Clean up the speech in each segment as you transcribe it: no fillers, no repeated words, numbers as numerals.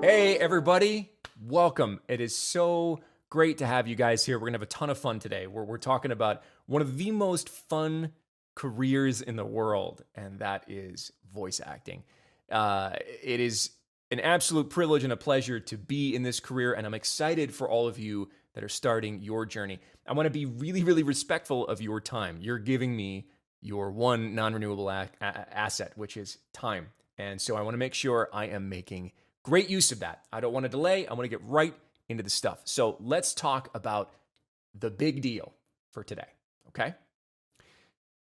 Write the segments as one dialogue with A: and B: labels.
A: Hey, everybody. Welcome. It is so great to have you guys here. We're going to have a ton of fun today. We're talking about one of the most fun careers in the world, and that is voice acting. It is an absolute privilege and a pleasure to be in this career, and I'm excited for all of you that are starting your journey. I want to be really, really respectful of your time. You're giving me your one non renewable asset, which is time. And so I want to make sure I am making great use of that. I don't want to delay. I want to get right into the stuff. So let's talk about the big deal for today, okay?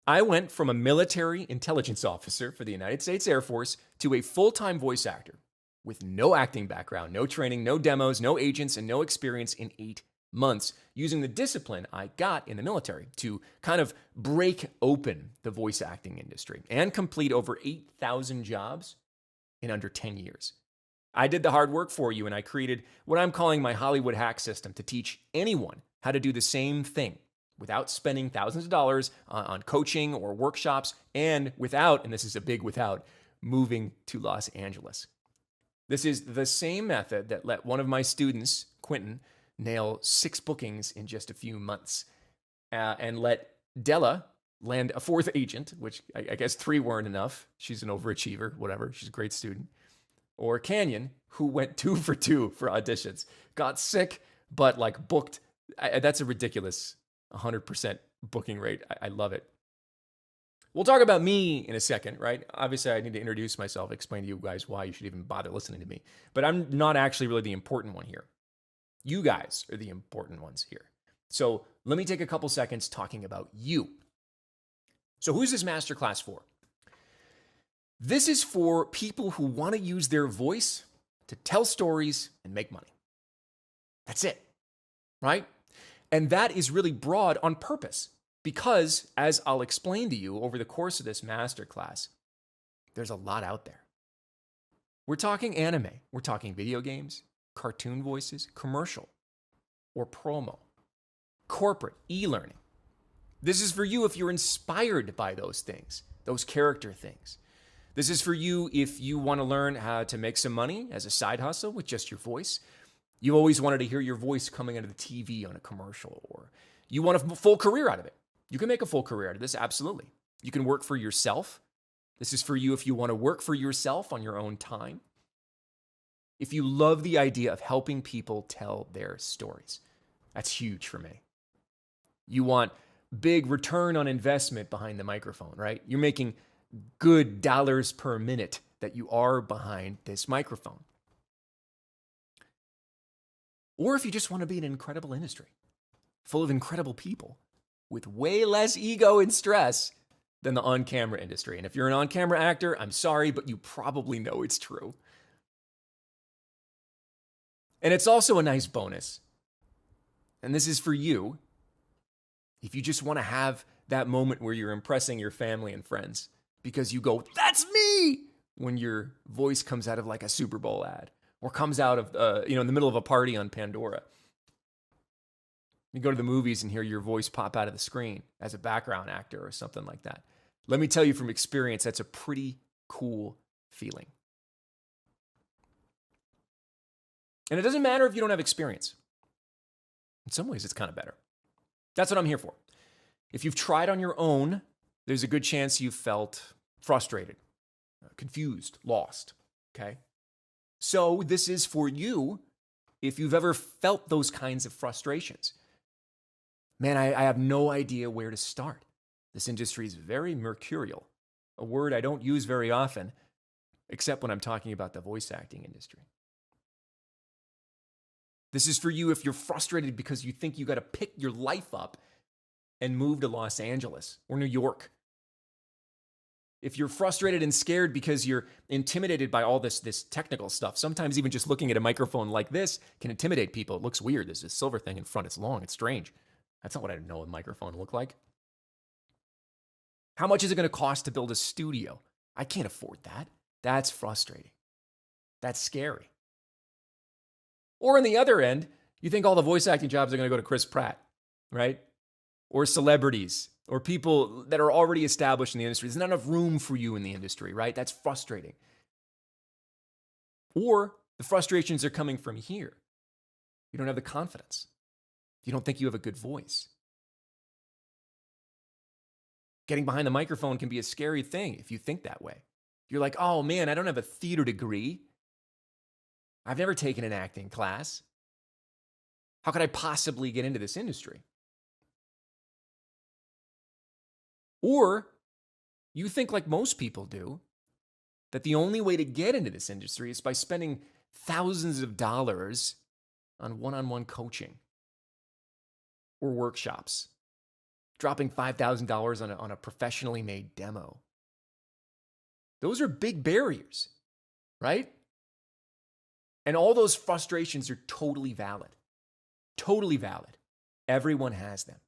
A: I went from a military intelligence officer for the United States Air Force to a full-time voice actor with no acting background, no training, no demos, no agents, and no experience in 8 months, using the discipline I got in the military to kind of break open the voice acting industry and complete over 8,000 jobs in under 10 years. I did the hard work for you, and I created what I'm calling my Hollywood hack system to teach anyone how to do the same thing without spending thousands of dollars on coaching or workshops, and without, and this is a big without, moving to Los Angeles. This is the same method that let one of my students, Quentin, nail 6 bookings in just a few months, and let Della land a 4th agent, which I guess 3 weren't enough. She's an overachiever, whatever. She's a great student. Or Canyon, who went 2 for 2 for auditions, got sick, but like booked. That's a ridiculous 100% booking rate. I love it. We'll talk about me in a second, right? Obviously, I need to introduce myself, explain to you guys why you should even bother listening to me. But I'm not actually really the important one here. You guys are the important ones here. So let me take a couple seconds talking about you. So who's this masterclass for? This is for people who want to use their voice to tell stories and make money. That's it, right? And that is really broad on purpose because, as I'll explain to you over the course of this masterclass, there's a lot out there. We're talking anime, we're talking video games, cartoon voices, commercial, or promo, corporate, e-learning. This is for you if you're inspired by those things, those character things. This is for you if you want to learn how to make some money as a side hustle with just your voice. You always wanted to hear your voice coming out of the TV on a commercial, or you want a full career out of it. You can make a full career out of this, absolutely. You can work for yourself. This is for you if you want to work for yourself on your own time. If you love the idea of helping people tell their stories, that's huge for me. You want big return on investment behind the microphone, right? You're making good dollars per minute that you are behind this microphone. Or if you just want to be in an incredible industry, full of incredible people with way less ego and stress than the on-camera industry. And if you're an on-camera actor, I'm sorry, but you probably know it's true. And it's also a nice bonus. And this is for you if you just want to have that moment where you're impressing your family and friends because you go, "That's me," when your voice comes out of like a Super Bowl ad or comes out of, in the middle of a party on Pandora. You go to the movies and hear your voice pop out of the screen as a background actor or something like that. Let me tell you from experience, that's a pretty cool feeling. And it doesn't matter if you don't have experience. In some ways, it's kind of better. That's what I'm here for. If you've tried on your own, there's a good chance you've felt frustrated, confused, lost, okay? So this is for you if you've ever felt those kinds of frustrations. Man, I have no idea where to start. This industry is very mercurial, a word I don't use very often, except when I'm talking about the voice acting industry. This is for you if you're frustrated because you think you got to pick your life up and move to Los Angeles or New York. If you're frustrated and scared because you're intimidated by all this technical stuff, sometimes even just looking at a microphone like this can intimidate people. It looks weird. There's this silver thing in front. It's long. It's strange. That's not what I know a microphone look like. How much is it going to cost to build a studio? I can't afford that. That's frustrating. That's scary. Or on the other end, you think all the voice acting jobs are going to go to Chris Pratt, right? Or celebrities, or people that are already established in the industry. There's not enough room for you in the industry, right? That's frustrating. Or The frustrations are coming from here. You don't have the confidence. You don't think you have a good voice. Getting behind the microphone can be a scary thing if you think that way. You're like, oh man, I don't have a theater degree. I've never taken an acting class. How could I possibly get into this industry? Or you think, like most people do, that the only way to get into this industry is by spending thousands of dollars on one-on-one coaching or workshops, dropping $5,000 on a professionally made demo. Those are big barriers, right? And all those frustrations are totally valid. Totally valid. Everyone has them.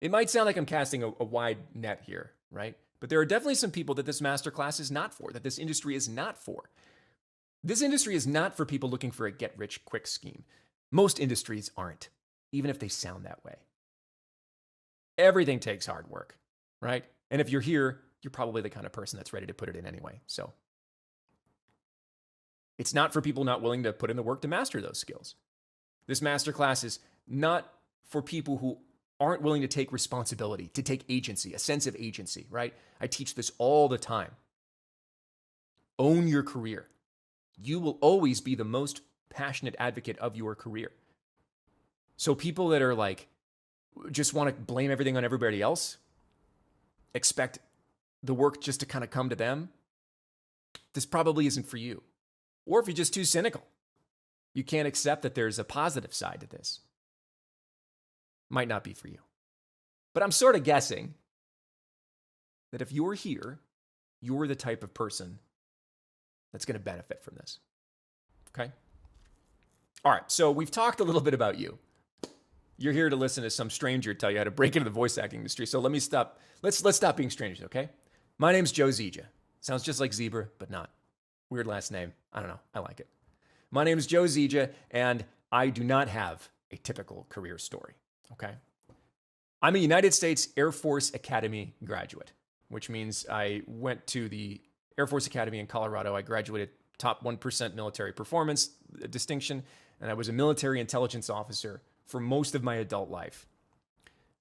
A: It might sound like I'm casting a wide net here, right? But there are definitely some people that this masterclass is not for, that this industry is not for. This industry is not for people looking for a get-rich-quick scheme. Most industries aren't, even if they sound that way. Everything takes hard work, right? And if you're here, you're probably the kind of person that's ready to put it in anyway. So it's not for people not willing to put in the work to master those skills. This masterclass is not for people who aren't willing to take responsibility, to take agency, a sense of agency, right? I teach this all the time. Own your career. You will always be the most passionate advocate of your career. So people that are like, just want to blame everything on everybody else, expect the work just to kind of come to them, this probably isn't for you. Or if you're just too cynical, you can't accept that there's a positive side to this, might not be for you. But I'm sort of guessing that if you're here, you're the type of person that's going to benefit from this. Okay? All right, so we've talked a little bit about you. You're here to listen to some stranger tell you how to break into the voice acting industry. So let's stop being strangers, okay? My name's Joe Zeija. Sounds just like zebra, but not. Weird last name. I don't know. I like it. My name is Joe Zeija, and I do not have a typical career story, okay? I'm a United States Air Force Academy graduate, which means I went to the Air Force Academy in Colorado. I graduated top 1% military performance distinction, and I was a military intelligence officer for most of my adult life.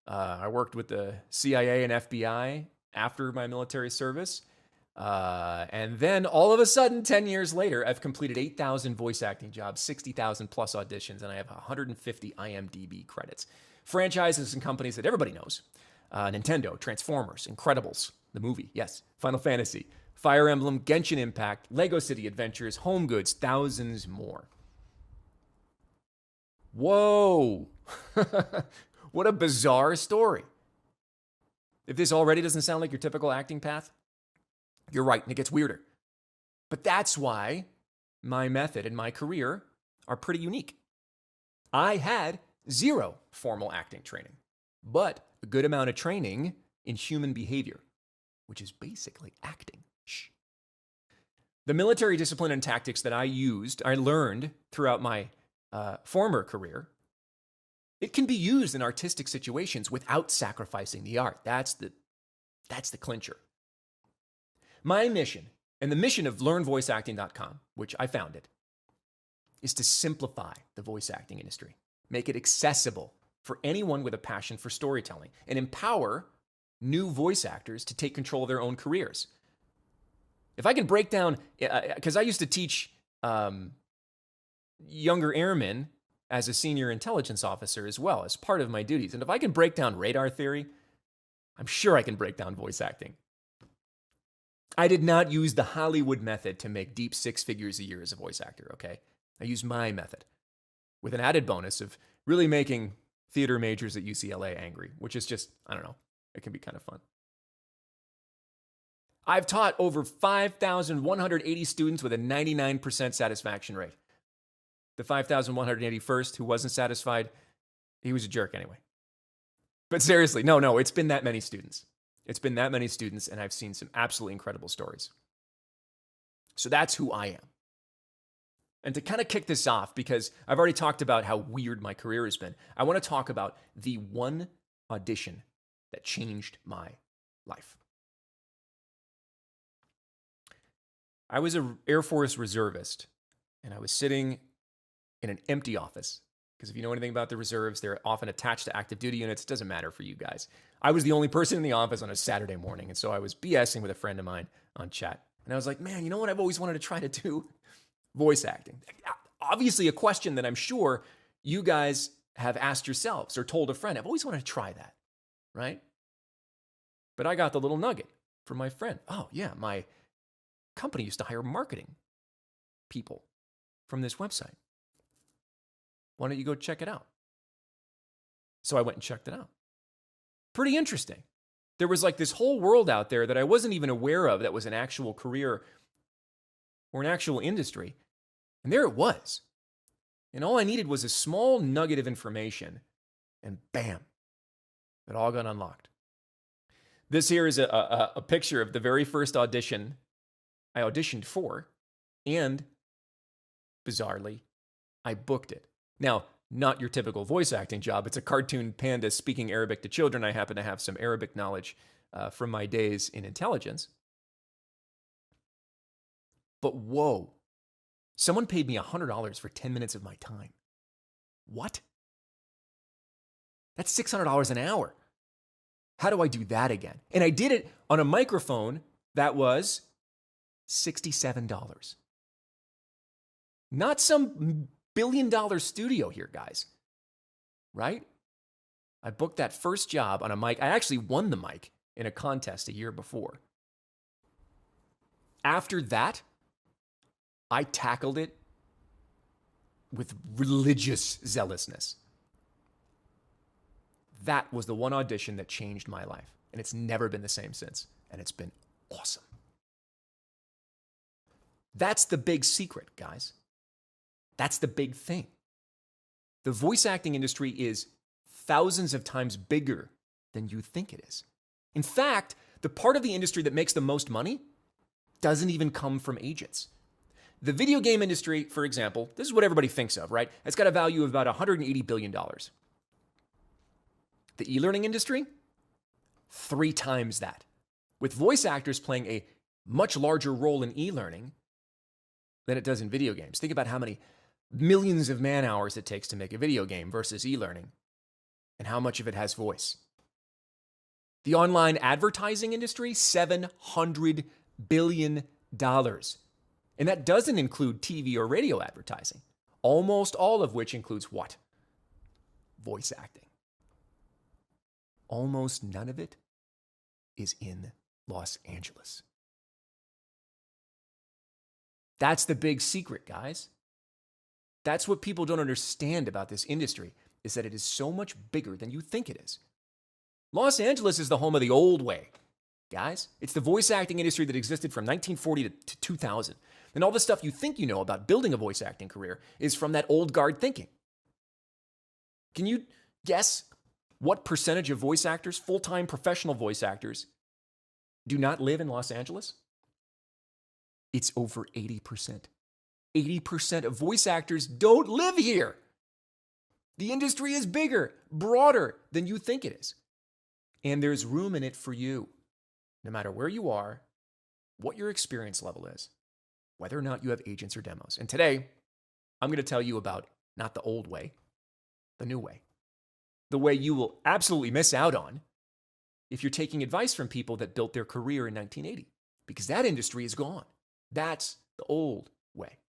A: I worked with the CIA and FBI after my military service. And then all of a sudden, 10 years later, I've completed 8,000 voice acting jobs, 60,000 plus auditions, and I have 150 IMDb credits. Franchises and companies that everybody knows. Nintendo, Transformers, Incredibles, the movie, yes, Final Fantasy, Fire Emblem, Genshin Impact, Lego City Adventures, Home Goods, thousands more. Whoa. What a bizarre story. If this already doesn't sound like your typical acting path, you're right, and it gets weirder. But that's why my method and my career are pretty unique. I had zero formal acting training, but a good amount of training in human behavior, which is basically acting. Shh. The military discipline and tactics that I learned throughout my former career, it can be used in artistic situations without sacrificing the art. That's the clincher. My mission, and the mission of learnvoiceacting.com, which I founded, is to simplify the voice acting industry, make it accessible for anyone with a passion for storytelling, and empower new voice actors to take control of their own careers. If I can break down, because I used to teach younger airmen as a senior intelligence officer as well, as part of my duties. And if I can break down radar theory, I'm sure I can break down voice acting. I did not use the Hollywood method to make deep six figures a year as a voice actor, okay? I used my method with an added bonus of really making theater majors at UCLA angry, which is just, I don't know, it can be kind of fun. I've taught over 5,180 students with a 99% satisfaction rate. The 5,181st who wasn't satisfied, he was a jerk anyway. But seriously, no, it's been that many students. It's been that many students, and I've seen some absolutely incredible stories. So that's who I am. And to kind of kick this off, because I've already talked about how weird my career has been, I want to talk about the one audition that changed my life. I was an Air Force reservist, and I was sitting in an empty office. Because if you know anything about the reserves, they're often attached to active duty units. It doesn't matter for you guys. I was the only person in the office on a Saturday morning. And so I was BSing with a friend of mine on chat. And I was like, man, you know what I've always wanted to try to do? Voice acting. Obviously, a question that I'm sure you guys have asked yourselves or told a friend. I've always wanted to try that, right? But I got the little nugget from my friend. Oh, yeah, my company used to hire marketing people from this website. Why don't you go check it out? So I went and checked it out. Pretty interesting. There was like this whole world out there that I wasn't even aware of that was an actual career or an actual industry. And there it was. And all I needed was a small nugget of information, and bam, it all got unlocked. This here is a picture of the very first audition I auditioned for, and bizarrely, I booked it. Now, not your typical voice acting job. It's a cartoon panda speaking Arabic to children. I happen to have some Arabic knowledge from my days in intelligence. But whoa, someone paid me $100 for 10 minutes of my time. What? That's $600 an hour. How do I do that again? And I did it on a microphone that was $67. Not some billion-dollar studio here, guys. Right? I booked that first job on a mic. I actually won the mic in a contest a year before. After that, I tackled it with religious zealousness. That was the one audition that changed my life. And it's never been the same since. And it's been awesome. That's the big secret, guys. That's the big thing. The voice acting industry is thousands of times bigger than you think it is. In fact, the part of the industry that makes the most money doesn't even come from agents. The video game industry, for example, this is what everybody thinks of, right? It's got a value of about $180 billion. The e-learning industry, 3 times that, with voice actors playing a much larger role in e-learning than it does in video games. Think about how many millions of man hours it takes to make a video game versus e-learning, and how much of it has voice. The online advertising industry, $700 billion. And that doesn't include TV or radio advertising, almost all of which includes what? Voice acting. Almost none of it is in Los Angeles. That's the big secret, guys. That's what people don't understand about this industry, is that it is so much bigger than you think it is. Los Angeles is the home of the old way, guys. It's the voice acting industry that existed from 1940 to 2000. And all the stuff you think you know about building a voice acting career is from that old guard thinking. Can you guess what percentage of voice actors, full-time professional voice actors, do not live in Los Angeles? It's over 80%. 80% of voice actors don't live here. The industry is bigger, broader than you think it is. And there's room in it for you, no matter where you are, what your experience level is, whether or not you have agents or demos. And today, I'm going to tell you about not the old way, the new way. The way you will absolutely miss out on if you're taking advice from people that built their career in 1980, because that industry is gone. That's the old way.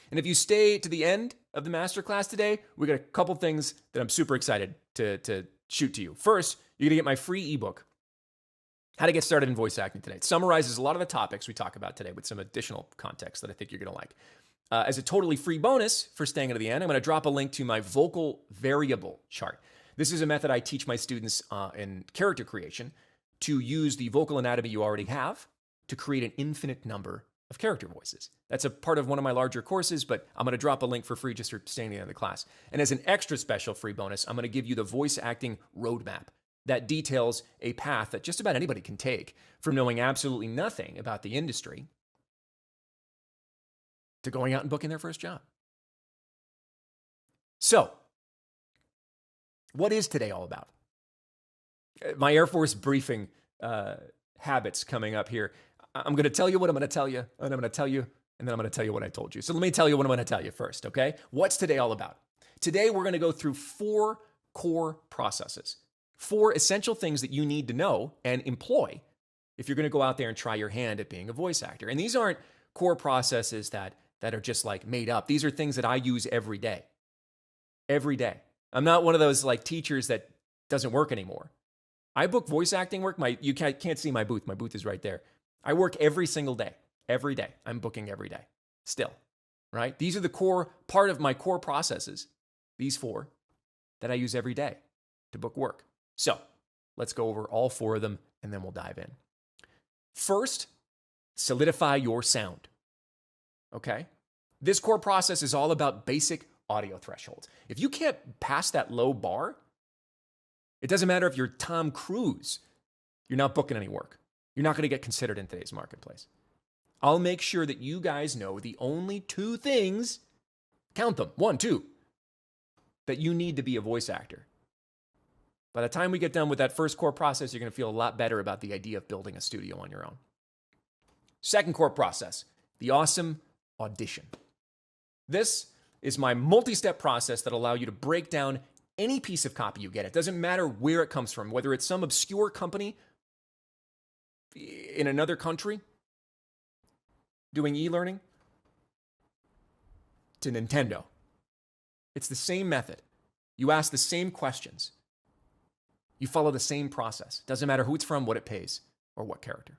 A: And if you stay to the end of the masterclass today, we got a couple things that I'm super excited to shoot to you. First, you're going to get my free ebook, How to Get Started in Voice Acting Today. It summarizes a lot of the topics we talk about today with some additional context that I think you're going to like. As a totally free bonus for staying until the end, I'm going to drop a link to my vocal variable chart. This is a method I teach my students in character creation to use the vocal anatomy you already have to create an infinite number of character voices. That's a part of one of my larger courses, but I'm going to drop a link for free just for staying at the end of the class. And as an extra special free bonus, I'm going to give you the voice acting roadmap that details a path that just about anybody can take from knowing absolutely nothing about the industry to going out and booking their first job. So, what is today all about? My Air Force briefing habits coming up here. I'm going to tell you what I'm going to tell you, and I'm going to tell you, and then I'm going to tell you what I told you. So let me tell you what I'm going to tell you first, okay? What's today all about? Today, we're going to go through 4 core processes, 4 essential things that you need to know and employ if you're going to go out there and try your hand at being a voice actor. And these aren't core processes that are just like made up. These are things that I use every day. Every day. I'm not one of those like teachers that doesn't work anymore. I book voice acting work. You can't see my booth. My booth is right there. I work every single day. Every day. I'm booking every day. Still, right? These are the core part of my core processes. These 4 that I use every day to book work. So let's go over all 4 of them and then we'll dive in. First, solidify your sound. Okay? This core process is all about basic audio thresholds. If you can't pass that low bar, it doesn't matter if you're Tom Cruise, you're not booking any work. You're not going to get considered in today's marketplace. I'll make sure that you guys know the only 2 things, count them, 1, 2, that you need to be a voice actor. By the time we get done with that first core process, you're going to feel a lot better about the idea of building a studio on your own. Second core process, the awesome audition. This is my multi-step process that allows you to break down any piece of copy you get. It doesn't matter where it comes from, whether it's some obscure company in another country doing e-learning to Nintendo. It's the same method. You ask the same questions. You follow the same process. Doesn't matter who it's from, what it pays, or what character.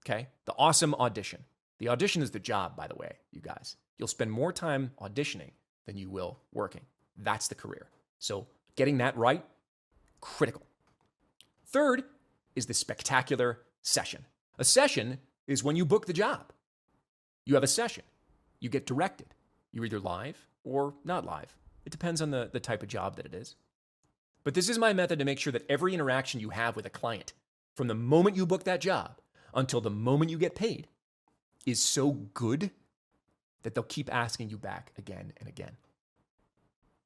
A: Okay? The awesome audition. The audition is the job, by the way, you guys. You'll spend more time auditioning than you will working. That's the career. So getting that right, critical. Third is the spectacular session. A session is when you book the job. You have a session. You get directed. You're either live or not live. It depends on the type of job that it is. But this is my method to make sure that every interaction you have with a client, from the moment you book that job until the moment you get paid, is so good that they'll keep asking you back again and again.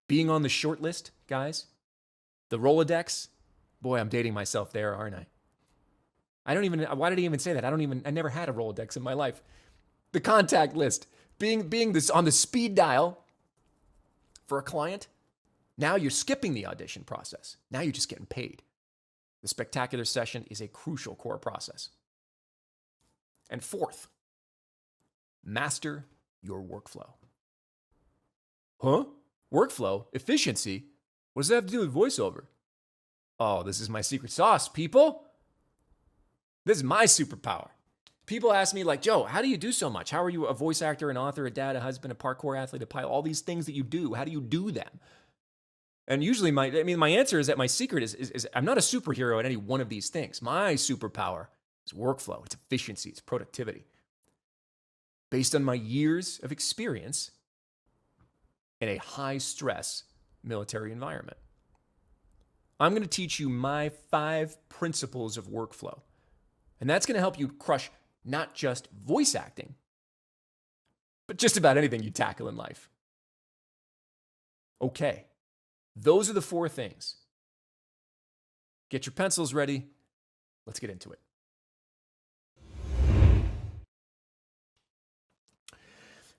A: Being on the short list, guys, the Rolodex, boy, I'm dating myself there, aren't I? Why did he even say that? I never had a Rolodex in my life. The contact list, being this on the speed dial for a client, now you're skipping the audition process. Now you're just getting paid. The spectacular session is a crucial core process. And fourth, master your workflow. Huh? Workflow? Efficiency? What does that have to do with voiceover? Oh, this is my secret sauce, people. This is my superpower. People ask me like, Joe, how do you do so much? How are you a voice actor, an author, a dad, a husband, a parkour athlete, a pilot, all these things that you do? How do you do them? And usually my answer is that my secret is I'm not a superhero at any one of these things. My superpower is workflow, it's efficiency, it's productivity. Based on my years of experience in a high-stress military environment. I'm going to teach you my 5 principles of workflow. And that's going to help you crush not just voice acting, but just about anything you tackle in life. Okay, those are the 4 things. Get your pencils ready. Let's get into it.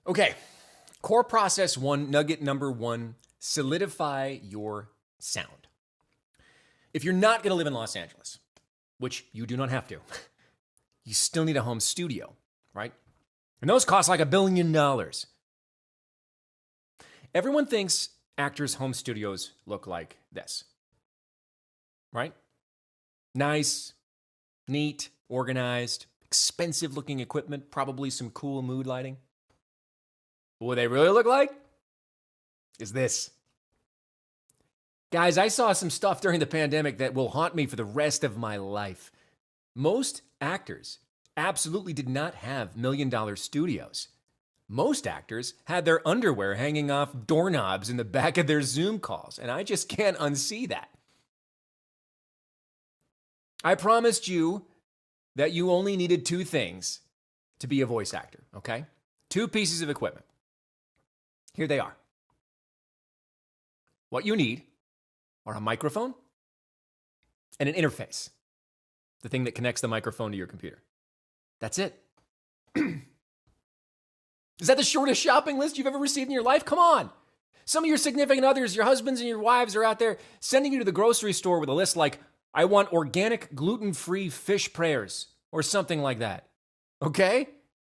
A: Okay, core process 1, nugget number 1, solidify your sound. If you're not going to live in Los Angeles, which you do not have to, you still need a home studio, right? And those cost like $1 billion. Everyone thinks actors' home studios look like this, right? Nice, neat, organized, expensive looking equipment, probably some cool mood lighting. What they really look like is this. Guys, I saw some stuff during the pandemic that will haunt me for the rest of my life. Most actors absolutely did not have $1 million studios. Most actors had their underwear hanging off doorknobs in the back of their Zoom calls, and I just can't unsee that. I promised you that you only needed 2 things to be a voice actor, okay? 2 pieces of equipment. Here they are. What you need are a microphone and an interface, the thing that connects the microphone to your computer. That's it. Is that the shortest shopping list you've ever received in your life? Come on. Some of your significant others, your husbands and your wives are out there sending you to the grocery store with a list like, I want organic, gluten-free fish prayers or something like that. Okay?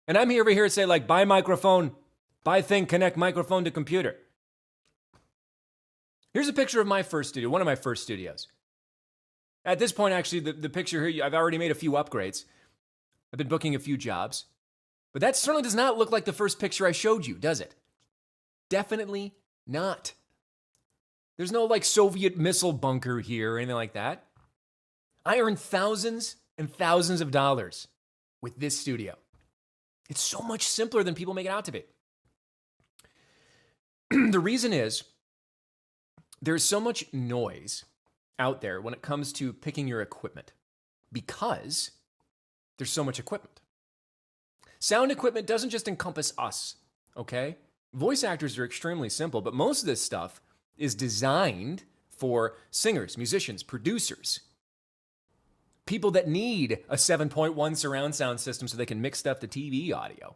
A: And I'm over here to say like, buy microphone, buy thing, connect microphone to computer. Here's a picture of my first studio, one of my first studios. At this point, actually, the picture here, I've already made a few upgrades. I've been booking a few jobs. But that certainly does not look like the first picture I showed you, does it? Definitely not. There's no like Soviet missile bunker here or anything like that. I earned thousands and thousands of dollars with this studio. It's so much simpler than people make it out to be. The reason is there's so much noise out there when it comes to picking your equipment because there's so much equipment. Sound equipment doesn't just encompass us, okay? Voice actors are extremely simple, but most of this stuff is designed for singers, musicians, producers, people that need a 7.1 surround sound system so they can mix stuff to TV audio.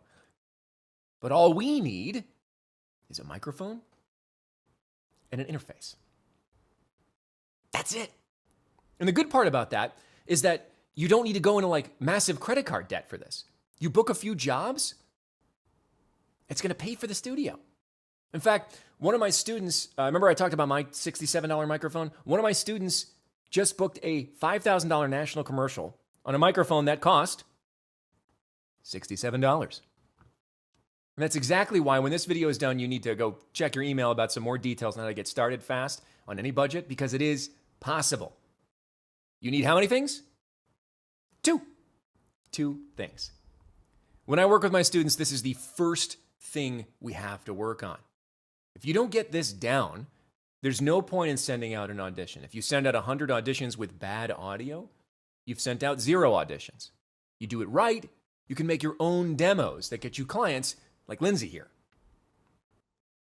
A: But all we need is a microphone and an interface. That's it. And the good part about that is that you don't need to go into like massive credit card debt for this. You book a few jobs, it's going to pay for the studio. In fact, one of my students, remember I talked about my $67 microphone? One of my students just booked a $5,000 national commercial on a microphone that cost $67. And that's exactly why when this video is done, you need to go check your email about some more details on how to get started fast on any budget, because it is possible. You need how many things? Two things. When I work with my students, this is the first thing we have to work on. If you don't get this down, there's no point in sending out an audition. If you send out 100 auditions with bad audio, you've sent out 0 auditions. You do it right, you can make your own demos that get you clients like Lindsay here.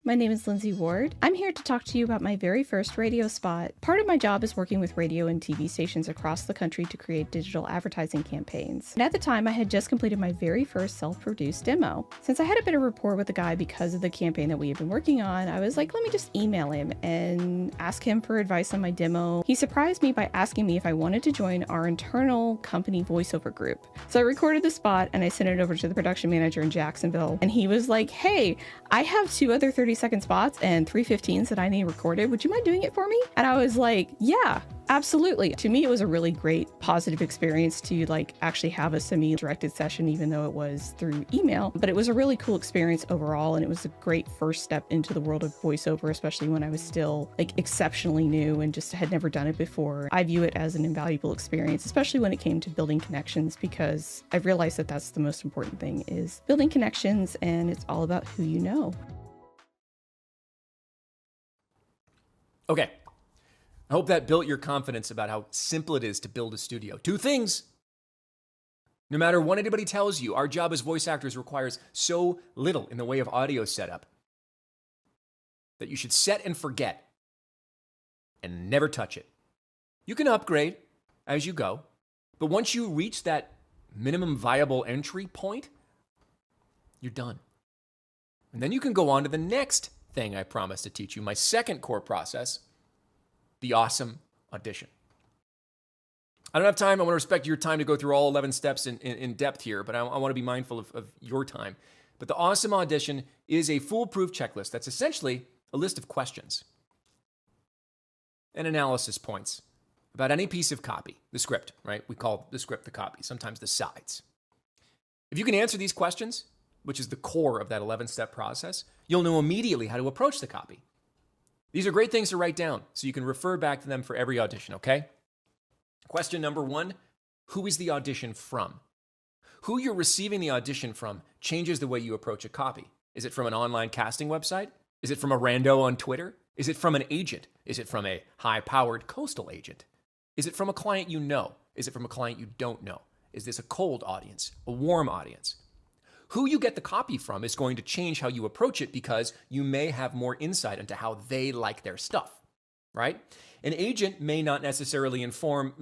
B: My name is Lindsay Ward. I'm here to talk to you about my very first radio spot. Part of my job is working with radio and TV stations across the country to create digital advertising campaigns. And at the time, I had just completed my very first self-produced demo. Since I had a bit of rapport with the guy because of the campaign that we had been working on, I was like, let me just email him and ask him for advice on my demo. He surprised me by asking me if I wanted to join our internal company voiceover group. So I recorded the spot and I sent it over to the production manager in Jacksonville. And he was like, hey, I have 2 other 30-second spots and 3 15s that I need recorded. Would you mind doing it for me? And I was like, yeah, absolutely. To me, it was a really great positive experience to like actually have a semi-directed session, even though it was through email. But it was a really cool experience overall. And it was a great first step into the world of voiceover, especially when I was still like exceptionally new and just had never done it before. I view it as an invaluable experience, especially when it came to building connections, because I've realized that that's the most important thing, is building connections, and it's all about who you know.
A: Okay. I hope that built your confidence about how simple it is to build a studio. 2 things. No matter what anybody tells you, our job as voice actors requires so little in the way of audio setup that you should set and forget and never touch it. You can upgrade as you go, but once you reach that minimum viable entry point, you're done. And then you can go on to the next thing I promised to teach you, my second core process, the awesome audition. I don't have time. I want to respect your time to go through all 11 steps in depth here, but I want to be mindful of your time. But the awesome audition is a foolproof checklist that's essentially a list of questions and analysis points about any piece of copy, the script, right? We call the script the copy, sometimes the sides. If you can answer these questions, which is the core of that 11-step process, you'll know immediately how to approach the copy. These are great things to write down so you can refer back to them for every audition, okay? Question number 1, who is the audition from? Who you're receiving the audition from changes the way you approach a copy. Is it from an online casting website? Is it from a rando on Twitter? Is it from an agent? Is it from a high-powered coastal agent? Is it from a client you know? Is it from a client you don't know? Is this a cold audience, a warm audience? Who you get the copy from is going to change how you approach it, because you may have more insight into how they like their stuff, right? An agent may not necessarily inform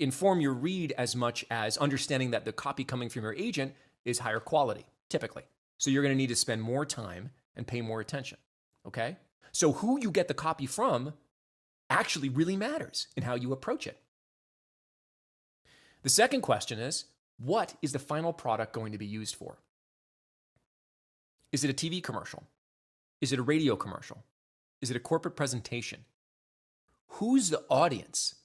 A: inform your read as much as understanding that the copy coming from your agent is higher quality, typically. So you're going to need to spend more time and pay more attention, okay? So who you get the copy from actually really matters in how you approach it. The second question is, what is the final product going to be used for? Is it a TV commercial? Is it a radio commercial? Is it a corporate presentation? Who's the audience?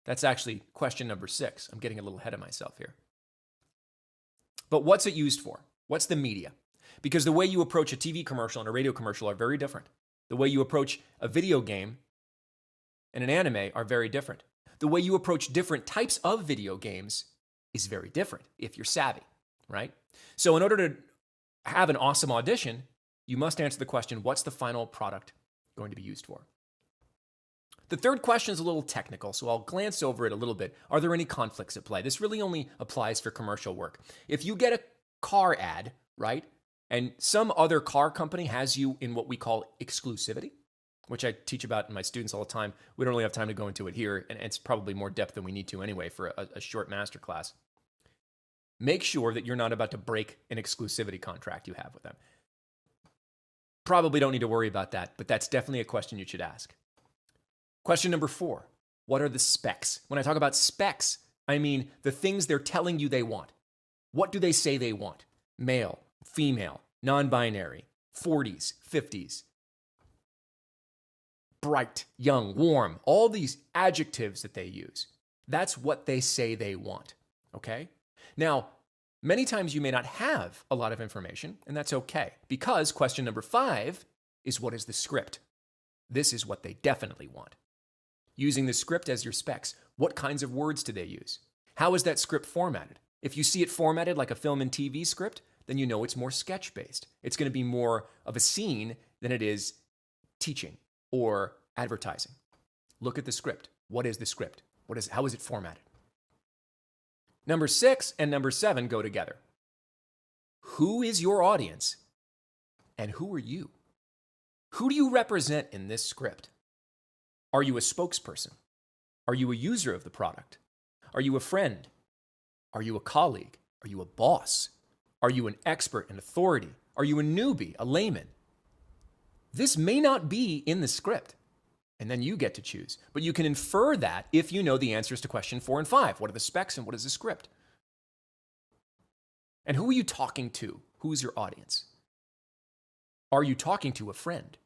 A: That's actually question number 6. I'm getting a little ahead of myself here. But what's it used for? What's the media? Because the way you approach a TV commercial and a radio commercial are very different. The way you approach a video game and an anime are very different. The way you approach different types of video games is very different if you're savvy, right? So in order to have an awesome audition, you must answer the question, what's the final product going to be used for? The third question is a little technical, so I'll glance over it a little bit. Are there any conflicts at play? This really only applies for commercial work. If you get a car ad, right, and some other car company has you in what we call exclusivity, which I teach about in my students all the time. We don't really have time to go into it here, and it's probably more depth than we need to anyway for a short masterclass. Make sure that you're not about to break an exclusivity contract you have with them. Probably don't need to worry about that, but that's definitely a question you should ask. Question number 4, what are the specs? When I talk about specs, I mean the things they're telling you they want. What do they say they want? Male, female, non-binary, 40s, 50s, bright, young, warm, all these adjectives that they use. That's what they say they want, okay? Now, many times you may not have a lot of information, and that's okay, because question number 5 is what is the script? This is what they definitely want. Using the script as your specs, what kinds of words do they use? How is that script formatted? If you see it formatted like a film and TV script, then you know it's more sketch-based. It's going to be more of a scene than it is teaching or advertising. Look at the script. What is the script? How is it formatted? Number 6 and number 7 go together. Who is your audience and who are you? Who do you represent in this script? Are you a spokesperson? Are you a user of the product? Are you a friend? Are you a colleague? Are you a boss? Are you an expert and authority? Are you a newbie, a layman? This may not be in the script, and then you get to choose. But you can infer that if you know the answers to question 4 and 5. What are the specs and what is the script? And who are you talking to? Who's your audience? Are you talking to a friend?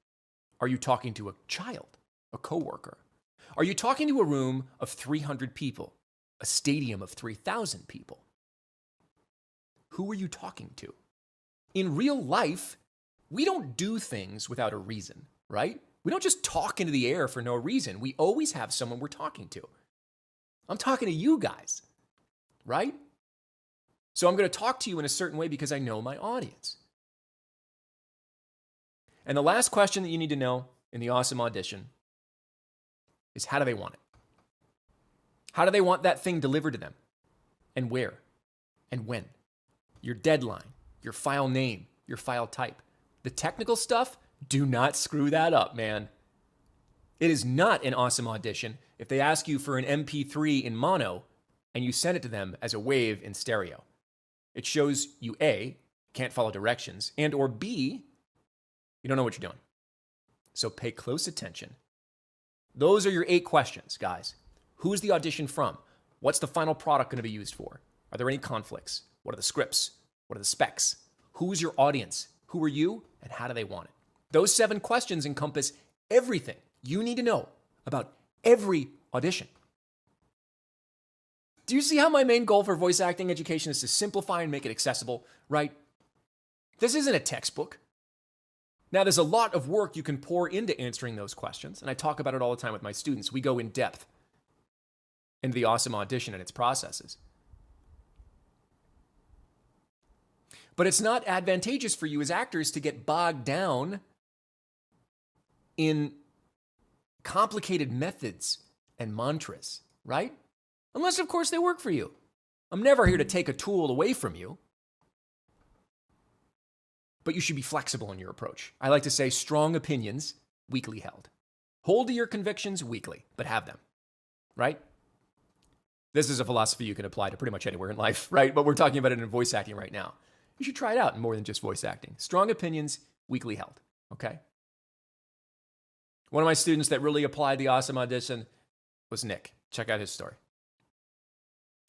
A: Are you talking to a child, a coworker? Are you talking to a room of 300 people, a stadium of 3,000 people? Who are you talking to? In real life, we don't do things without a reason, right? We don't just talk into the air for no reason. We always have someone we're talking to. I'm talking to you guys, right? So I'm going to talk to you in a certain way because I know my audience. And the last question that you need to know in the awesome audition is, how do they want it? How do they want that thing delivered to them? And where? And when? Your deadline, your file name, your file type. The technical stuff, do not screw that up, man. It is not an awesome audition if they ask you for an MP3 in mono and you send it to them as a wave in stereo. It shows you A, can't follow directions, and or B, you don't know what you're doing. So pay close attention. Those are your 8 questions, guys. Who's the audition from? What's the final product going to be used for? Are there any conflicts? What are the scripts? What are the specs? Who's your audience? Who are you? And how do they want it? Those 7 questions encompass everything you need to know about every audition. Do you see how my main goal for voice acting education is to simplify and make it accessible, right? This isn't a textbook. Now, there's a lot of work you can pour into answering those questions, and I talk about it all the time with my students. We go in depth into the awesome audition and its processes. But it's not advantageous for you as actors to get bogged down in complicated methods and mantras, right? Unless, of course, they work for you. I'm never here to take a tool away from you. But you should be flexible in your approach. I like to say strong opinions, weakly held. Hold to your convictions weakly, but have them, right? This is a philosophy you can apply to pretty much anywhere in life, right? But we're talking about it in voice acting right now. You should try it out in more than just voice acting. Strong opinions, weakly held, okay? One of my students that really applied the awesome audition was Nick. Check out his story.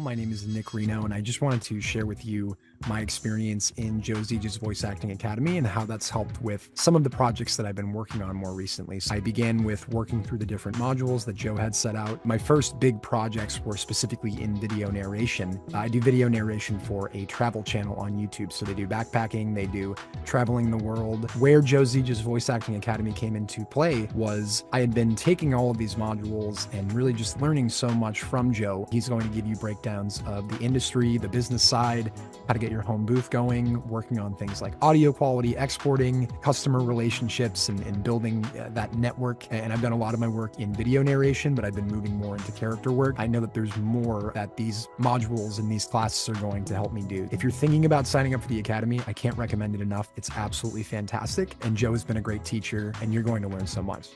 C: My name is Nick Reno, and I just wanted to share with you my experience in Zeija's Voice Acting Academy and how that's helped with some of the projects that I've been working on more recently. So I began with working through the different modules that Joe had set out. My first big projects were specifically in video narration. I do video narration for a travel channel on YouTube. So they do backpacking, they do traveling the world. Where Zeija's Voice Acting Academy came into play was I had been taking all of these modules and really just learning so much from Joe. He's going to give you breakdowns of the industry, the business side, how to get your home booth going, working on things like audio quality, exporting, customer relationships, and building that network. And I've done a lot of my work in video narration, but I've been moving more into character work. I know that there's more that these modules and these classes are going to help me do. If you're thinking about signing up for the Academy, I can't recommend it enough. It's absolutely fantastic. And Joe has been a great teacher, and you're going to learn so much.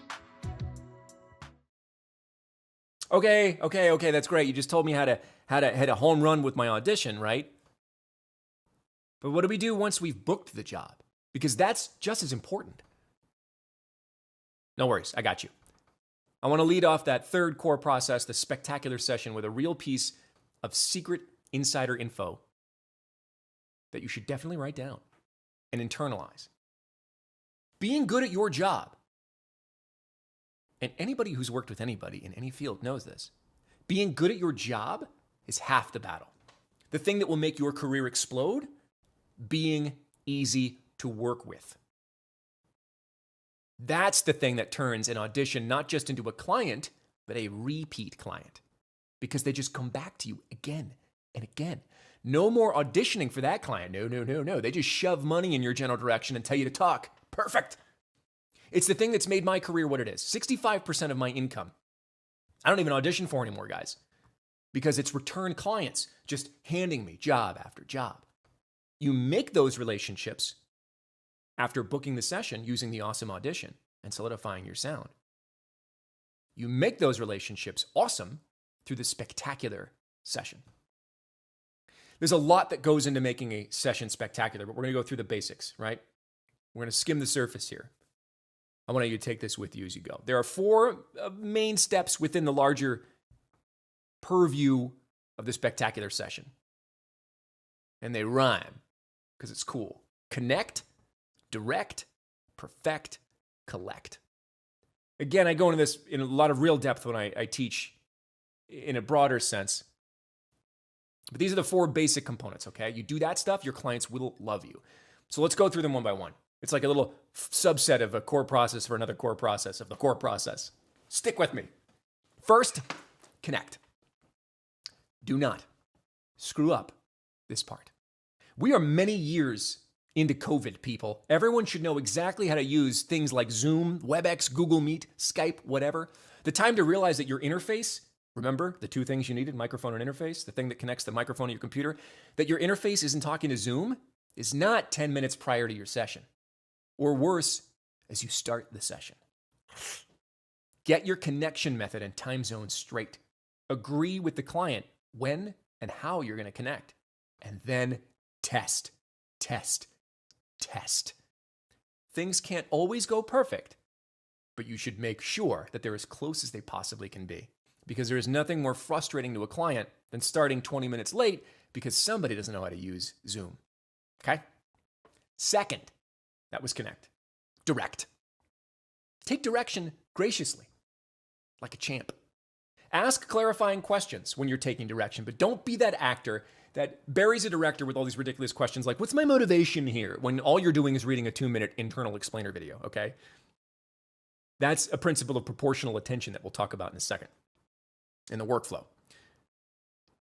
A: Okay, that's great. You just told me how to hit a home run with my audition, right? But what do we do once we've booked the job? Because that's just as important. No worries, I got you. I want to lead off that third core process, the spectacular session, with a real piece of secret insider info that you should definitely write down and internalize. Being good at your job, and anybody who's worked with anybody in any field knows this, being good at your job is half the battle. The thing that will make your career explode, being easy to work with. That's the thing that turns an audition not just into a client, but a repeat client. Because they just come back to you again and again. No more auditioning for that client. No. They just shove money in your general direction and tell you to talk. Perfect. It's the thing that's made my career what it is. 65% of my income, I don't even audition for anymore, guys, because it's return clients just handing me job after job. You make those relationships after booking the session using the awesome audition and solidifying your sound. You make those relationships awesome through the spectacular session. There's a lot that goes into making a session spectacular, but we're going to go through the basics, right? We're going to skim the surface here. I want you to take this with you as you go. There are 4 main steps within the larger purview of the spectacular session. And they rhyme because it's cool. Connect, direct, perfect, collect. Again, I go into this in a lot of real depth when I teach in a broader sense. But these are the 4 basic components, okay? You do that stuff, your clients will love you. So let's go through them one by one. It's like a little subset of a core process for another core process of the core process. Stick with me. First, connect. Do not screw up this part. We are many years into COVID, people. Everyone should know exactly how to use things like Zoom, WebEx, Google Meet, Skype, whatever. The time to realize that your interface, remember the 2 things you needed, microphone and interface, the thing that connects the microphone to your computer, that your interface isn't talking to Zoom is not 10 minutes prior to your session. Or worse, as you start the session. Get your connection method and time zone straight. Agree with the client when and how you're going to connect. And then test. Things can't always go perfect, but you should make sure that they're as close as they possibly can be. Because there is nothing more frustrating to a client than starting 20 minutes late because somebody doesn't know how to use Zoom. Okay? Second, that was connect. Direct. Take direction graciously, like a champ. Ask clarifying questions when you're taking direction, but don't be that actor that buries a director with all these ridiculous questions like, what's my motivation here? When all you're doing is reading a 2-minute internal explainer video, okay? That's a principle of proportional attention that we'll talk about in a second in the workflow.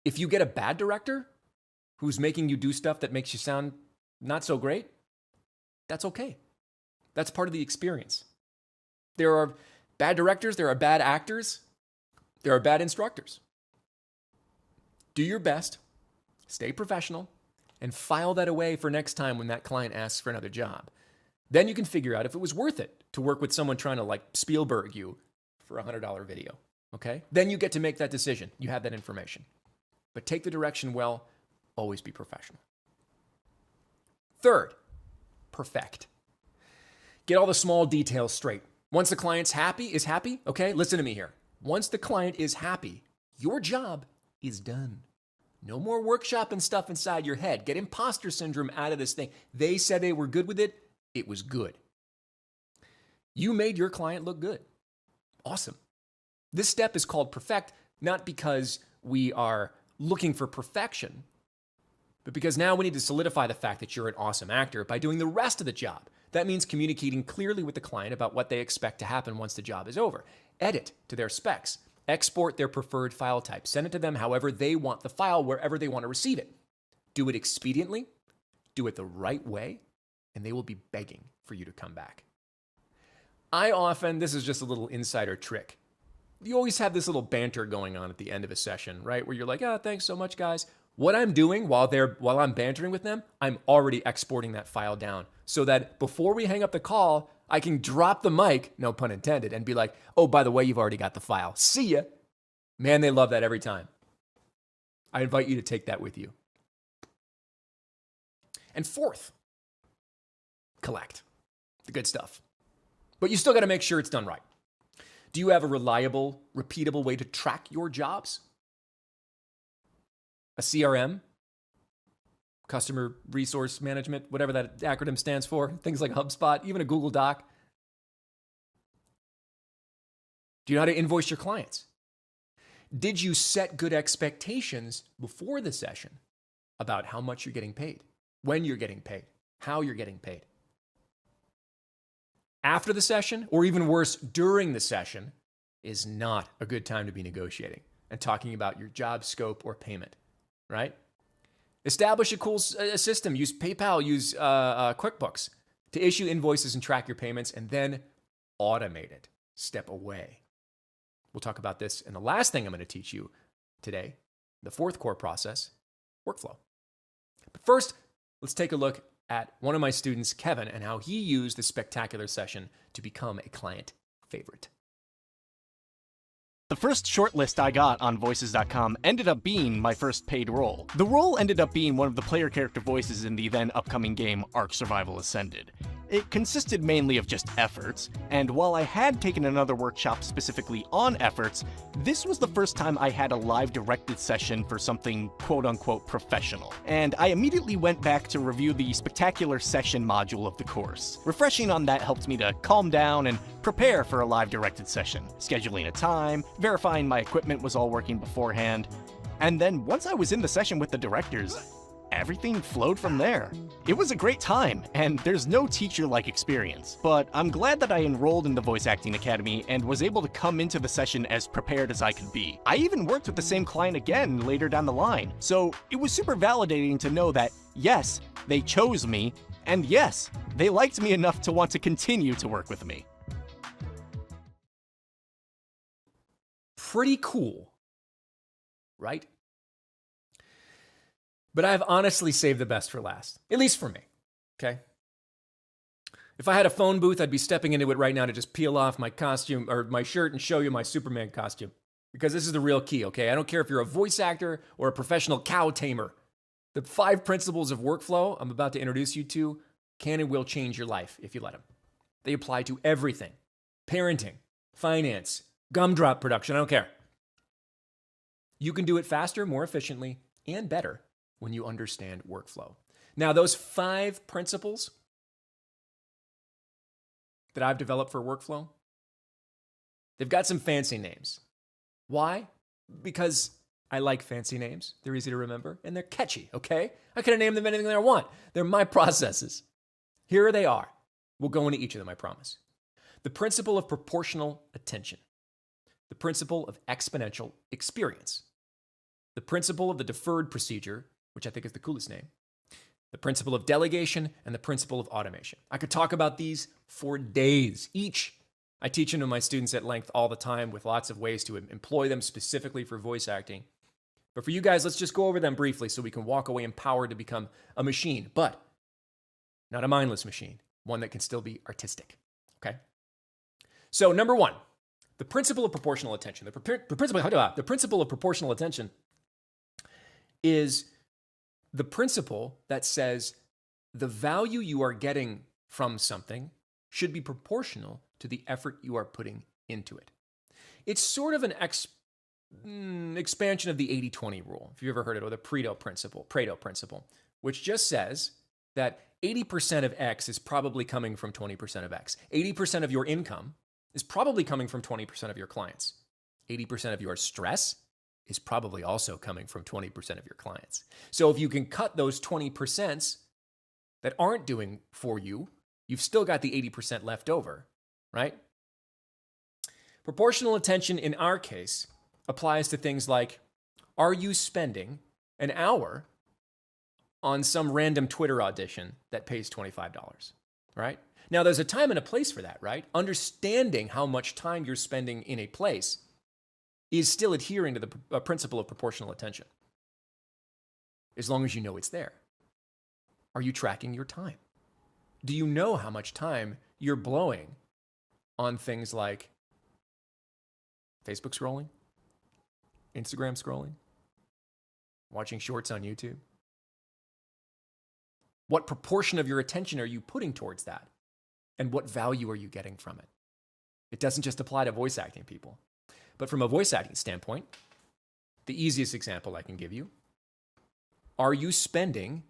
A: If you get a bad director who's making you do stuff that makes you sound not so great, that's okay. That's part of the experience. There are bad directors, there are bad actors, there are bad instructors. Do your best, stay professional, and file that away for next time when that client asks for another job. Then you can figure out if it was worth it to work with someone trying to like Spielberg you for a $100 video, okay? Then you get to make that decision. You have that information. but take the direction well. Always be professional. Third, perfect. Get all the small details straight. Once the client's is happy, okay? Listen to me here. Once the client is happy, your job is done. No more workshopping stuff inside your head. Get imposter syndrome out of this thing. They said they were good with it. It was good. You made your client look good. Awesome. This step is called perfect, not because we are looking for perfection, but because now we need to solidify the fact that you're an awesome actor by doing the rest of the job. That means communicating clearly with the client about what they expect to happen once the job is over. Edit to their specs. Export their preferred file type. Send it to them however they want the file, wherever they want to receive it. Do it expediently, do it the right way, and they will be begging for you to come back. This is just a little insider trick. You always have this little banter going on at the end of a session, right? Where you're like, thanks so much, guys. What I'm doing while I'm bantering with them, I'm already exporting that file down so that before we hang up the call, I can drop the mic, no pun intended, and be like, oh, by the way, you've already got the file. See ya. Man, they love that every time. I invite you to take that with you. And fourth, collect the good stuff. But you still got to make sure it's done right. Do you have a reliable, repeatable way to track your jobs? A CRM, customer resource management, whatever that acronym stands for, things like HubSpot, even a Google Doc. Do you know how to invoice your clients? Did you set good expectations before the session about how much you're getting paid, when you're getting paid, how you're getting paid? After the session, or even worse, during the session, is not a good time to be negotiating and talking about your job scope or payment. Right? Establish a cool system. Use PayPal, use QuickBooks to issue invoices and track your payments, and then automate it. Step away. We'll talk about this. And the last thing I'm going to teach you today, the fourth core process, workflow. But first, let's take a look at one of my students, Kevin, and how he used this spectacular session to become a client favorite.
D: The first shortlist I got on Voices.com ended up being my first paid role. The role ended up being one of the player character voices in the then upcoming game Ark Survival Ascended. It consisted mainly of just efforts, and while I had taken another workshop specifically on efforts, this was the first time I had a live directed session for something quote-unquote professional. And I immediately went back to review the spectacular session module of the course. Refreshing on that helped me to calm down and prepare for a live directed session, scheduling a time, verifying my equipment was all working beforehand, and then once I was in the session with the directors, everything flowed from there. It was a great time, and there's no teacher-like experience, but I'm glad that I enrolled in the Voice Acting Academy and was able to come into the session as prepared as I could be. I even worked with the same client again later down the line, so it was super validating to know that, yes, they chose me, and yes, they liked me enough to want to continue to work with me.
A: Pretty cool, right? But I've honestly saved the best for last, at least for me, okay? If I had a phone booth, I'd be stepping into it right now to just peel off my costume or my shirt and show you my Superman costume, because this is the real key, okay? I don't care if you're a voice actor or a professional cow tamer. The 5 principles of workflow I'm about to introduce you to can and will change your life if you let them. They apply to everything: parenting, finance, gumdrop production, I don't care. You can do it faster, more efficiently, and better when you understand workflow. Now, those 5 principles that I've developed for workflow, they've got some fancy names. Why? Because I like fancy names. They're easy to remember, and they're catchy, okay? I could have named them anything that I want. They're my processes. Here they are. We'll go into each of them, I promise. The principle of proportional attention. The principle of exponential experience. The principle of the deferred procedure, which I think is the coolest name. The principle of delegation and the principle of automation. I could talk about these for days each. I teach them to my students at length all the time with lots of ways to employ them specifically for voice acting. But for you guys, let's just go over them briefly so we can walk away empowered to become a machine, but not a mindless machine, one that can still be artistic, okay? So number 1, the principle of proportional attention. The principle of proportional attention is the principle that says the value you are getting from something should be proportional to the effort you are putting into it. It's sort of an expansion of the 80-20 rule, if you've ever heard it, or the Pareto principle, which just says that 80% of X is probably coming from 20% of X. 80% of your income is probably coming from 20% of your clients. 80% of your stress is probably also coming from 20% of your clients. So if you can cut those 20% that aren't doing for you, you've still got the 80% left over, right? Proportional attention in our case applies to things like, are you spending an hour on some random Twitter audition that pays $25, right? Now, there's a time and a place for that, right? Understanding how much time you're spending in a place is still adhering to the principle of proportional attention, as long as you know it's there. Are you tracking your time? Do you know how much time you're blowing on things like Facebook scrolling, Instagram scrolling, watching shorts on YouTube? What proportion of your attention are you putting towards that? And what value are you getting from it? It doesn't just apply to voice acting people. But from a voice acting standpoint, the easiest example I can give you, are you spending,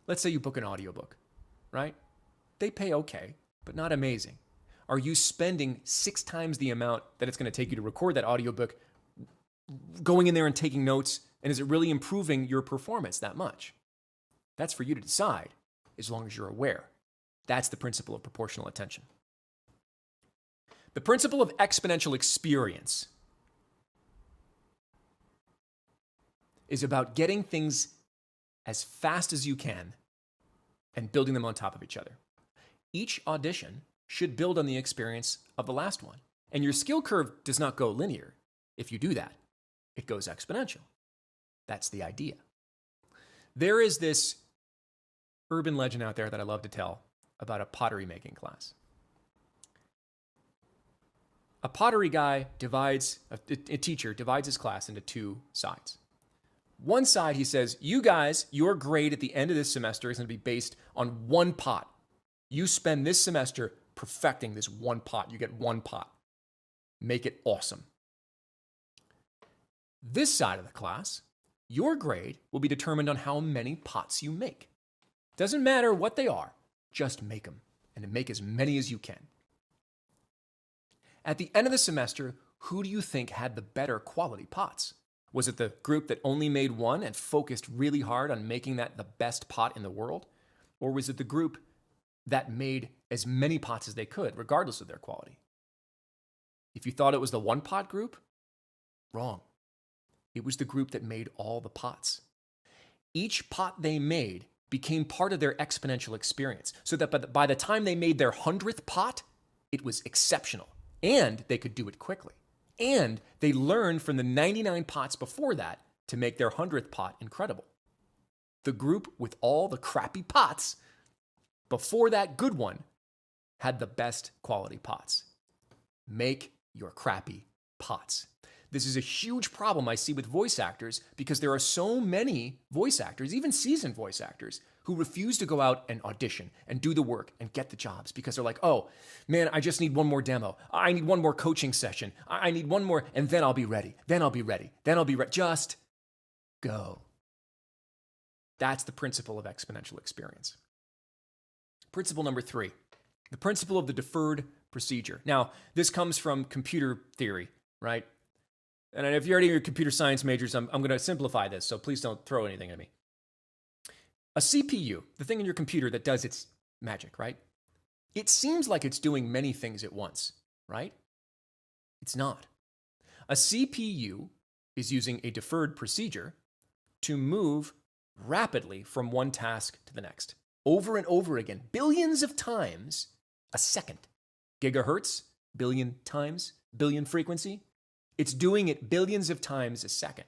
A: let's say you book an audiobook, right? They pay okay, but not amazing. Are you spending 6 times the amount that it's going to take you to record that audiobook, going in there and taking notes, and is it really improving your performance that much? That's for you to decide, as long as you're aware. That's the principle of proportional attention. The principle of exponential experience is about getting things as fast as you can and building them on top of each other. Each audition should build on the experience of the last one. And your skill curve does not go linear. If you do that, it goes exponential. That's the idea. There is this urban legend out there that I love to tell about a pottery making class. A pottery guy a teacher divides his class into 2 sides. One side, he says, you guys, your grade at the end of this semester is going to be based on 1 pot. You spend this semester perfecting this 1 pot. You get 1 pot. Make it awesome. This side of the class, your grade will be determined on how many pots you make. Doesn't matter what they are, just make them, and make as many as you can. At the end of the semester, who do you think had the better quality pots? Was it the group that only made 1 and focused really hard on making that the best pot in the world? Or was it the group that made as many pots as they could, regardless of their quality? If you thought it was the 1 pot group, wrong. It was the group that made all the pots. Each pot they made became part of their exponential experience, so that by the time they made their 100th pot, it was exceptional. And they could do it quickly. And they learned from the 99 pots before that to make their 100th pot incredible. The group with all the crappy pots before that good one had the best quality pots. Make your crappy pots. This is a huge problem I see with voice actors because there are so many voice actors, even seasoned voice actors, who refuse to go out and audition and do the work and get the jobs because they're like, oh, man, I just need 1 more demo. I need 1 more coaching session. I need 1 more, and then I'll be ready. Then I'll be ready. Then I'll be ready. Just go. That's the principle of exponential experience. Principle number 3, the principle of the deferred procedure. Now, this comes from computer theory, right? And if you're already your computer science majors, I'm going to simplify this, so please don't throw anything at me. A CPU, the thing in your computer that does its magic, right? It seems like it's doing many things at once, right? It's not. A CPU is using a deferred procedure to move rapidly from one task to the next, over and over again, billions of times a second. Gigahertz, billion times, billion frequency. It's doing it billions of times a second.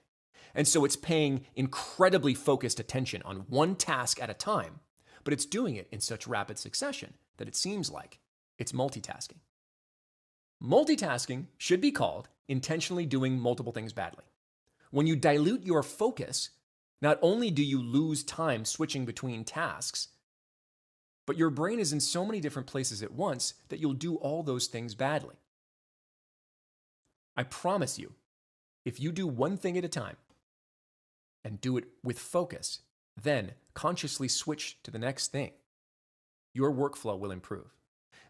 A: And so it's paying incredibly focused attention on one task at a time, but it's doing it in such rapid succession that it seems like it's multitasking. Multitasking should be called intentionally doing multiple things badly. When you dilute your focus Not only do you lose time switching between tasks, but your brain is in so many different places at once that you'll do all those things badly. I promise you, if you do one thing at a time and do it with focus, then consciously switch to the next thing, your workflow will improve.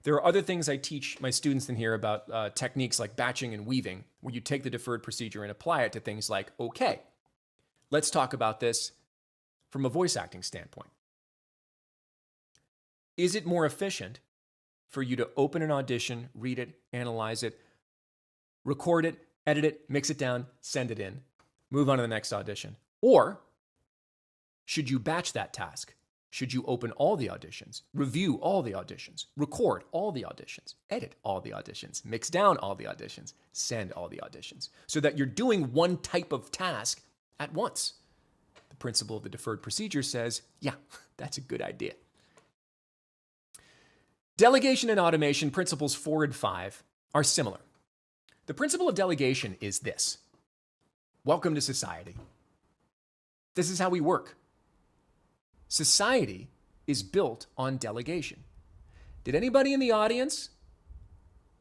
A: There are other things I teach my students in here about techniques like batching and weaving, where you take the deferred procedure and apply it to things like, okay, let's talk about this from a voice acting standpoint. Is it more efficient for you to open an audition, read it, analyze it, record it, edit it, mix it down, send it in, move on to the next audition? Or should you batch that task? Should you open all the auditions, review all the auditions, record all the auditions, edit all the auditions, mix down all the auditions, send all the auditions, so that you're doing one type of task at once? The principle of the deferred procedure says, yeah, that's a good idea. Delegation and automation, principles 4 and 5, are similar. The principle of delegation is this. Welcome to society. This is how we work. Society is built on delegation. Did anybody in the audience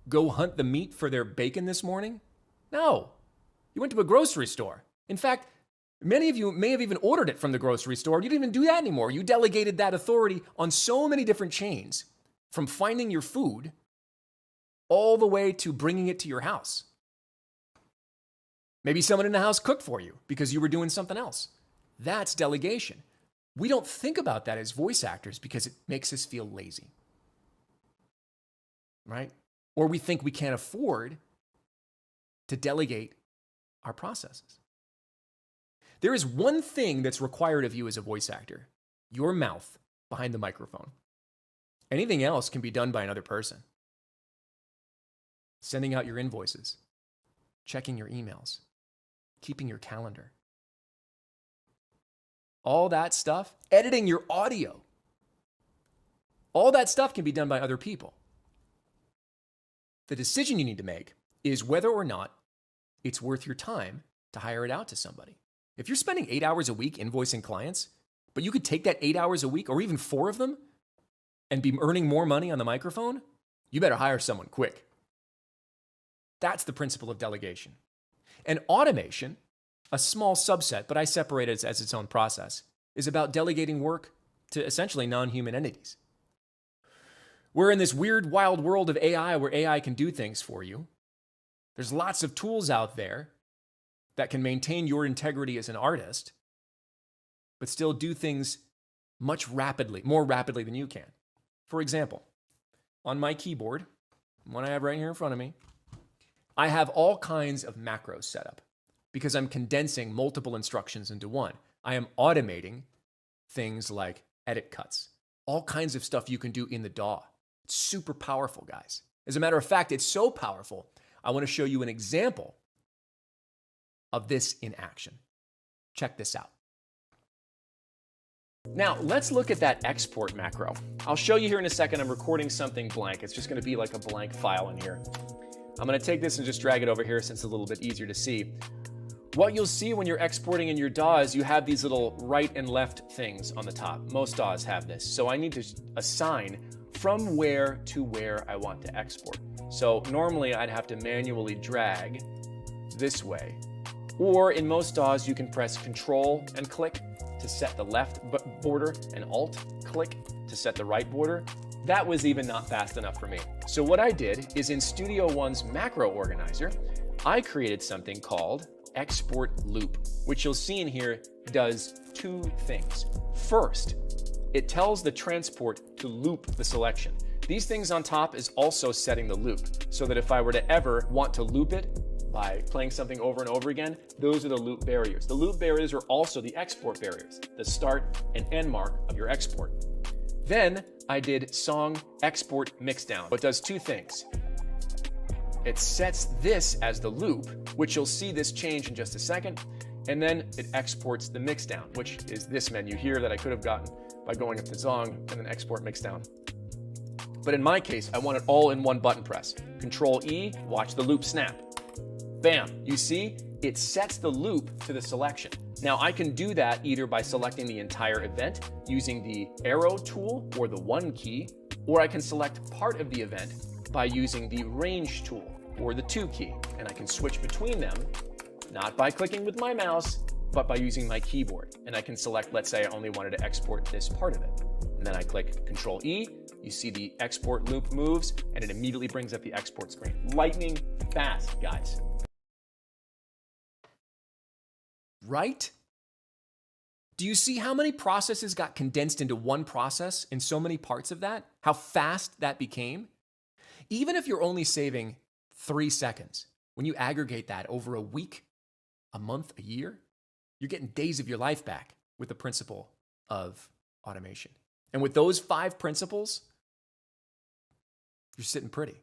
A: go hunt the meat for their bacon this morning? No. You went to a grocery store. In fact, many of you may have even ordered it from the grocery store. You didn't even do that anymore. You delegated that authority on so many different chains, from finding your food all the way to bringing it to your house. Maybe someone in the house cooked for you because you were doing something else. That's delegation. We don't think about that as voice actors because it makes us feel lazy, right? Or we think we can't afford to delegate our processes. There is one thing that's required of you as a voice actor: your mouth behind the microphone. Anything else can be done by another person. Sending out your invoices, checking your emails, keeping your calendar. All that stuff, editing your audio. All that stuff can be done by other people. The decision you need to make is whether or not it's worth your time to hire it out to somebody. If you're spending 8 hours a week invoicing clients, but you could take that 8 hours a week or even 4 of them and be earning more money on the microphone, you better hire someone quick. That's the principle of delegation. And automation, a small subset, but I separate it as its own process, is about delegating work to essentially non-human entities. We're in this weird, wild world of AI where AI can do things for you. There's lots of tools out there that can maintain your integrity as an artist, but still do things more rapidly than you can. For example, on my keyboard, one I have right here in front of me, I have all kinds of macros set up because I'm condensing multiple instructions into one. I am automating things like edit cuts, all kinds of stuff you can do in the DAW. It's super powerful, guys. As a matter of fact, it's so powerful, I want to show you an example of this in action. Check this out. Now, let's look at that export macro. I'll show you here in a second. I'm recording something blank. It's just going to be like a blank file in here. I'm going to take this and just drag it over here since it's a little bit easier to see. What you'll see when you're exporting in your DAW is you have these little right and left things on the top. Most DAWs have this. So I need to assign from where to where I want to export. So normally I'd have to manually drag this way. Or in most DAWs, you can press Control and click to set the left border and Alt-click to set the right border. That was even not fast enough for me. So what I did is in Studio One's macro organizer, I created something called Export Loop, which you'll see in here does two things. First, it tells the transport to loop the selection. These things on top is also setting the loop, so that if I were to ever want to loop it by playing something over and over again, those are the loop barriers. The loop barriers are also the export barriers, the start and end mark of your export. Then I did Song Export Mixdown, which does two things. It sets this as the loop, which you'll see this change in just a second, and then it exports the mixdown, which is this menu here that I could have gotten by going up to Song and then Export Mixdown. But in my case, I want it all in one button press. Control E, watch the loop snap. Bam, you see, it sets the loop to the selection. Now I can do that either by selecting the entire event using the arrow tool or the 1 key, or I can select part of the event by using the range tool or the 2 key. And I can switch between them, not by clicking with my mouse, but by using my keyboard. And I can select, let's say I only wanted to export this part of it. And then I click Control E, you see the export loop moves, and it immediately brings up the export screen. Lightning fast, guys. Right? Do you see how many processes got condensed into one process in so many parts of that? How fast that became? Even if you're only saving 3 seconds, when you aggregate that over a week, a month, a year, you're getting days of your life back with the principle of automation. And with those 5 principles, you're sitting pretty.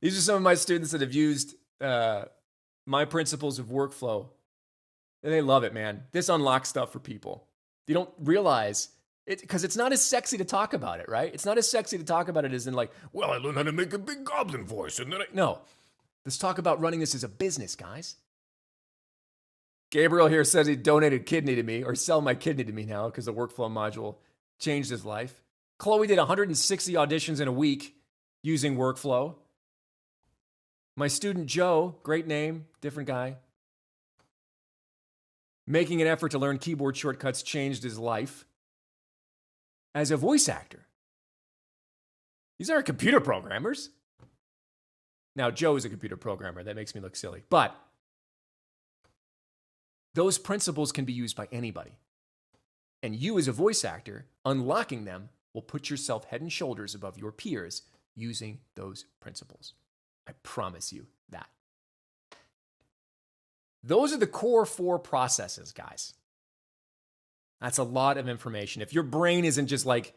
A: These are some of my students that have used my principles of workflow. And they love it, man. This unlocks stuff for people. You don't realize it because it's not as sexy to talk about it, right? It's not as sexy to talk about it as in like, well, I learned how to make a big goblin voice. And then no, let's talk about running this as a business, guys. Gabriel here says he donated kidney to me or sell my kidney to me now because the workflow module changed his life. Chloe did 160 auditions in a week using workflow. My student Joe, great name, different guy. Making an effort to learn keyboard shortcuts changed his life as a voice actor. These aren't computer programmers. Now, Joe is a computer programmer. That makes me look silly. But those principles can be used by anybody. And you as a voice actor, unlocking them will put yourself head and shoulders above your peers using those principles. I promise you that. Those are the core 4 processes, guys. That's a lot of information. If your brain isn't just like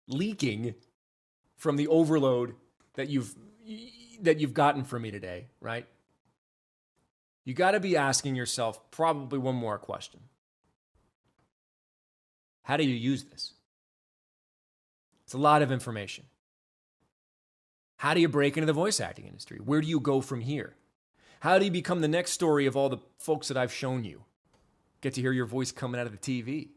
A: leaking from the overload that you've gotten from me today, right? You got to be asking yourself probably one more question. How do you use this? It's a lot of information. How do you break into the voice acting industry? Where do you go from here? How do you become the next story of all the folks that I've shown you? Get to hear your voice coming out of the TV.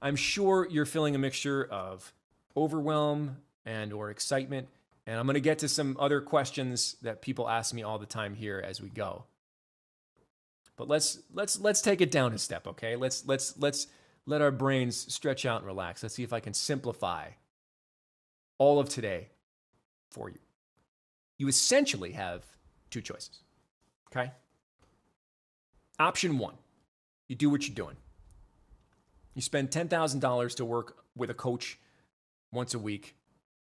A: I'm sure you're feeling a mixture of overwhelm and or excitement, and I'm going to get to some other questions that people ask me all the time here as we go. But let's take it down a step, okay? Let's let our brains stretch out and relax. Let's see if I can simplify all of today for you. You essentially have 2 choices, okay? Option 1, you do what you're doing. You spend $10,000 to work with a coach once a week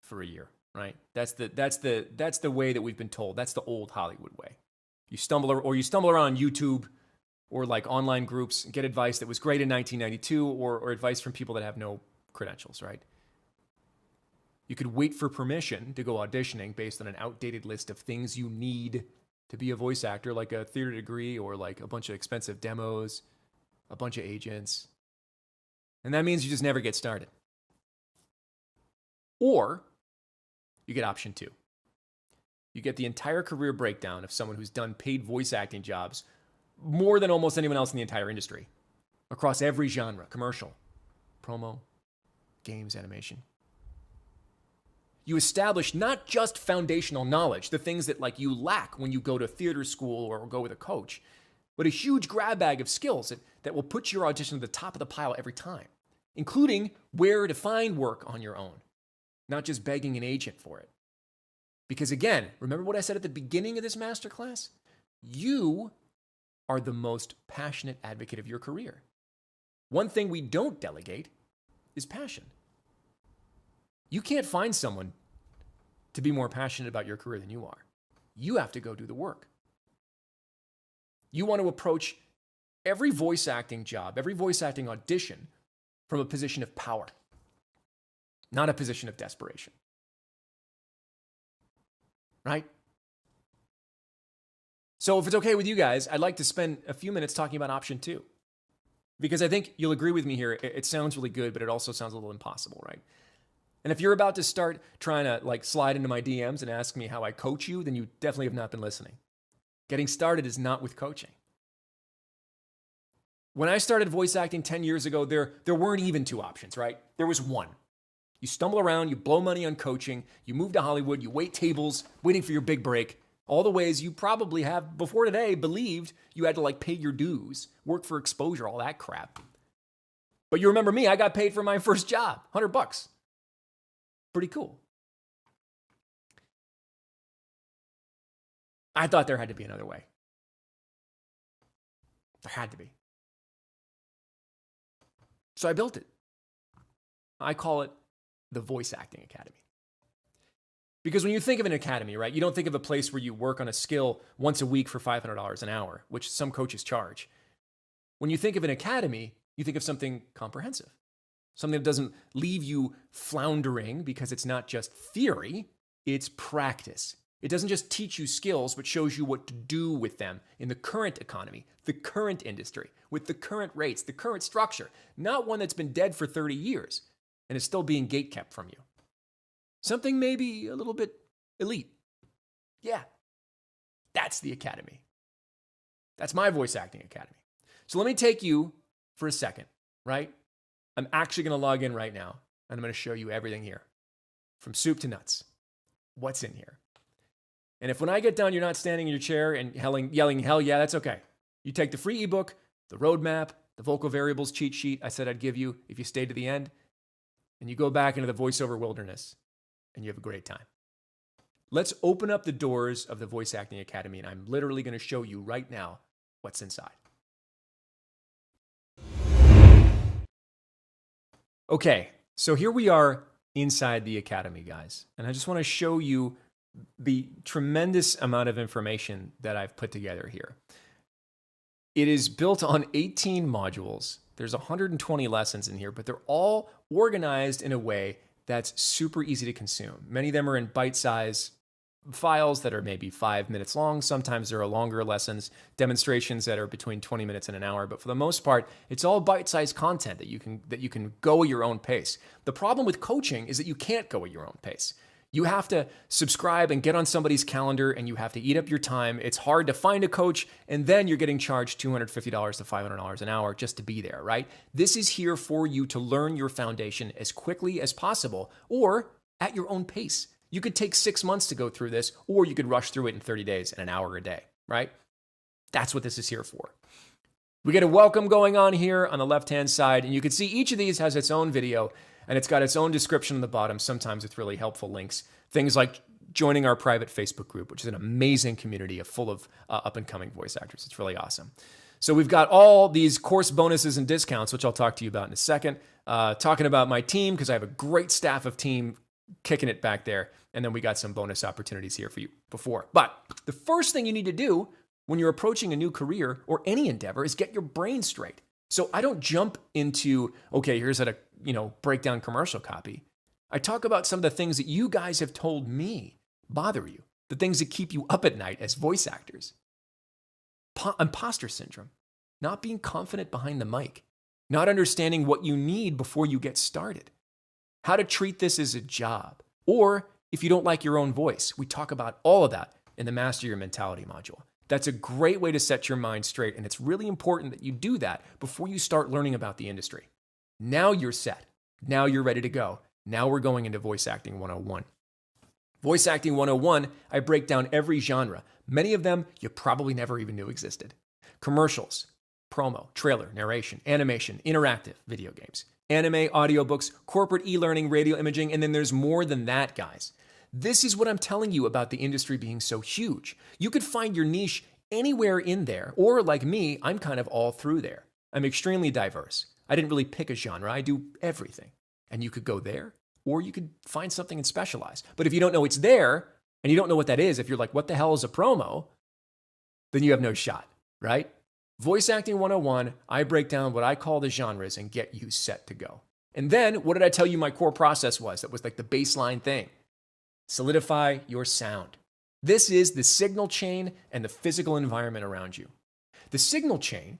A: for a year, right? That's the way that we've been told. That's the old Hollywood way. You stumble around YouTube or like online groups and get advice that was great in 1992 or advice from people that have no credentials, right? You could wait for permission to go auditioning based on an outdated list of things you need to be a voice actor, like a theater degree or like a bunch of expensive demos, a bunch of agents. And that means you just never get started. Or you get option 2. You get the entire career breakdown of someone who's done paid voice acting jobs more than almost anyone else in the entire industry across every genre, commercial, promo, games, animation. You establish not just foundational knowledge, the things that like you lack when you go to theater school or go with a coach, but a huge grab bag of skills that will put your audition at the top of the pile every time, including where to find work on your own, not just begging an agent for it. Because again, remember what I said at the beginning of this masterclass? You are the most passionate advocate of your career. One thing we don't delegate is passion. You can't find someone to be more passionate about your career than you are. You have to go do the work. You want to approach every voice acting job, every voice acting audition from a position of power, not a position of desperation. Right? So if it's okay with you guys, I'd like to spend a few minutes talking about option 2. Because I think you'll agree with me here. It sounds really good, but it also sounds a little impossible, right? And if you're about to start trying to like slide into my DMs and ask me how I coach you, then you definitely have not been listening. Getting started is not with coaching. When I started voice acting 10 years ago, there weren't even two options, right? There was one. You stumble around, you blow money on coaching, you move to Hollywood, you wait tables, waiting for your big break. All the ways you probably have before today believed you had to like pay your dues, work for exposure, all that crap. But you remember me, I got paid for my first job, $100. Pretty cool. I thought there had to be another way. There had to be. So I built it. I call it the Voice Acting Academy. Because when you think of an academy, right, you don't think of a place where you work on a skill once a week for $500 an hour, which some coaches charge. When you think of an academy, you think of something comprehensive, something that doesn't leave you floundering because it's not just theory, it's practice. It doesn't just teach you skills, but shows you what to do with them in the current economy, the current industry, with the current rates, the current structure, not one that's been dead for 30 years and is still being gatekept from you. Something maybe a little bit elite. Yeah, that's the academy. That's my voice acting academy. So let me take you for a second, right? I'm actually going to log in right now, and I'm going to show you everything here, from soup to nuts. What's in here? And if when I get done, you're not standing in your chair and yelling, hell yeah, that's okay. You take the free ebook, the roadmap, the vocal variables cheat sheet I said I'd give you if you stayed to the end, and you go back into the voiceover wilderness, and you have a great time. Let's open up the doors of the Voice Acting Academy, and I'm literally going to show you right now what's inside. Okay, so here we are inside the academy, guys, and I just want to show you the tremendous amount of information that I've put together here. It is built on 18 modules. There's 120 lessons in here, but they're all organized in a way that's super easy to consume. Many of them are in bite-sized files that are maybe 5 minutes long. Sometimes there are longer lessons, demonstrations that are between 20 minutes and an hour. But for the most part, it's all bite-sized content that you can go at your own pace. The problem with coaching is that you can't go at your own pace. You have to subscribe and get on somebody's calendar, and you have to eat up your time. It's hard to find a coach, and then you're getting charged $250 to $500 an hour just to be there, right? This is here for you to learn your foundation as quickly as possible, or at your own pace. You could take 6 months to go through this, or you could rush through it in 30 days and an hour a day, right? That's what this is here for. We get a welcome going on here on the left-hand side, and you can see each of these has its own video, and it's got its own description on the bottom, sometimes with really helpful links. Things like joining our private Facebook group, which is an amazing community full of up-and-coming voice actors. It's really awesome. So we've got all these course bonuses and discounts, which I'll talk to you about in a second. Talking about my team, because I have a great staff of team kicking it back there. And then we got some bonus opportunities here for you before. But the first thing you need to do when you're approaching a new career or any endeavor is get your brain straight. So I don't jump into, okay, here's how to, break down commercial copy. I talk about some of the things that you guys have told me bother you, the things that keep you up at night as voice actors. Imposter syndrome, not being confident behind the mic, not understanding what you need before you get started, how to treat this as a job, or if you don't like your own voice. We talk about all of that in the Master Your Mentality module. That's a great way to set your mind straight, and it's really important that you do that before you start learning about the industry. Now you're set. Now you're ready to go. Now we're going into Voice Acting 101. Voice Acting 101, I break down every genre. Many of them you probably never even knew existed. Commercials, promo, trailer, narration, animation, interactive video games, anime, audiobooks, corporate e-learning, radio imaging, and then there's more than that, guys. This is what I'm telling you about the industry being so huge. You could find your niche anywhere in there, or like me, I'm kind of all through there. I'm extremely diverse. I didn't really pick a genre. I do everything. And you could go there, or you could find something and specialize. But if you don't know it's there, and you don't know what that is, if you're like, what the hell is a promo? Then you have no shot, right? Voice Acting 101, I break down what I call the genres and get you set to go. And then, what did I tell you my core process was? That was like the baseline thing. Solidify your sound. This is the signal chain and the physical environment around you. The signal chain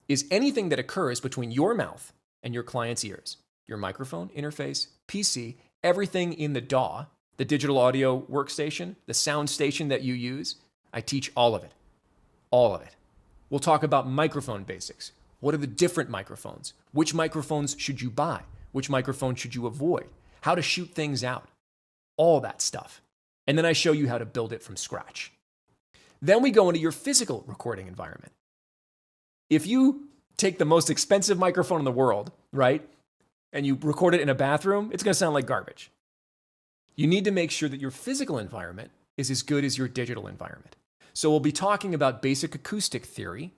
A: is anything that occurs between your mouth and your client's ears. Your microphone, interface, PC, everything in the DAW, the digital audio workstation, the sound station that you use. I teach all of it. all of it. We'll talk about microphone basics. What are the different microphones? Which microphones should you buy? Which microphone should you avoid? How to shoot things out. All that stuff. And then I show you how to build it from scratch. Then we go into your physical recording environment. If you take the most expensive microphone in the world, right, and you record it in a bathroom, it's going to sound like garbage. You need to make sure that your physical environment is as good as your digital environment. So we'll be talking about basic acoustic theory,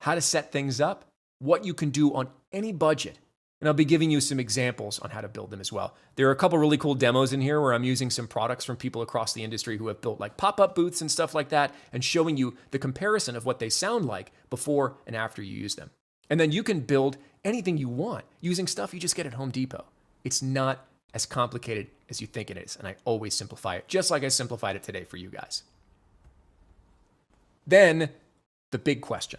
A: how to set things up, what you can do on any budget. And I'll be giving you some examples on how to build them as well. There are a couple really cool demos in here where I'm using some products from people across the industry who have built like pop-up booths and stuff like that and showing you the comparison of what they sound like before and after you use them. And then you can build anything you want using stuff you just get at Home Depot. It's not as complicated as you think it is, and I always simplify it, just like I simplified it today for you guys. Then, the big question.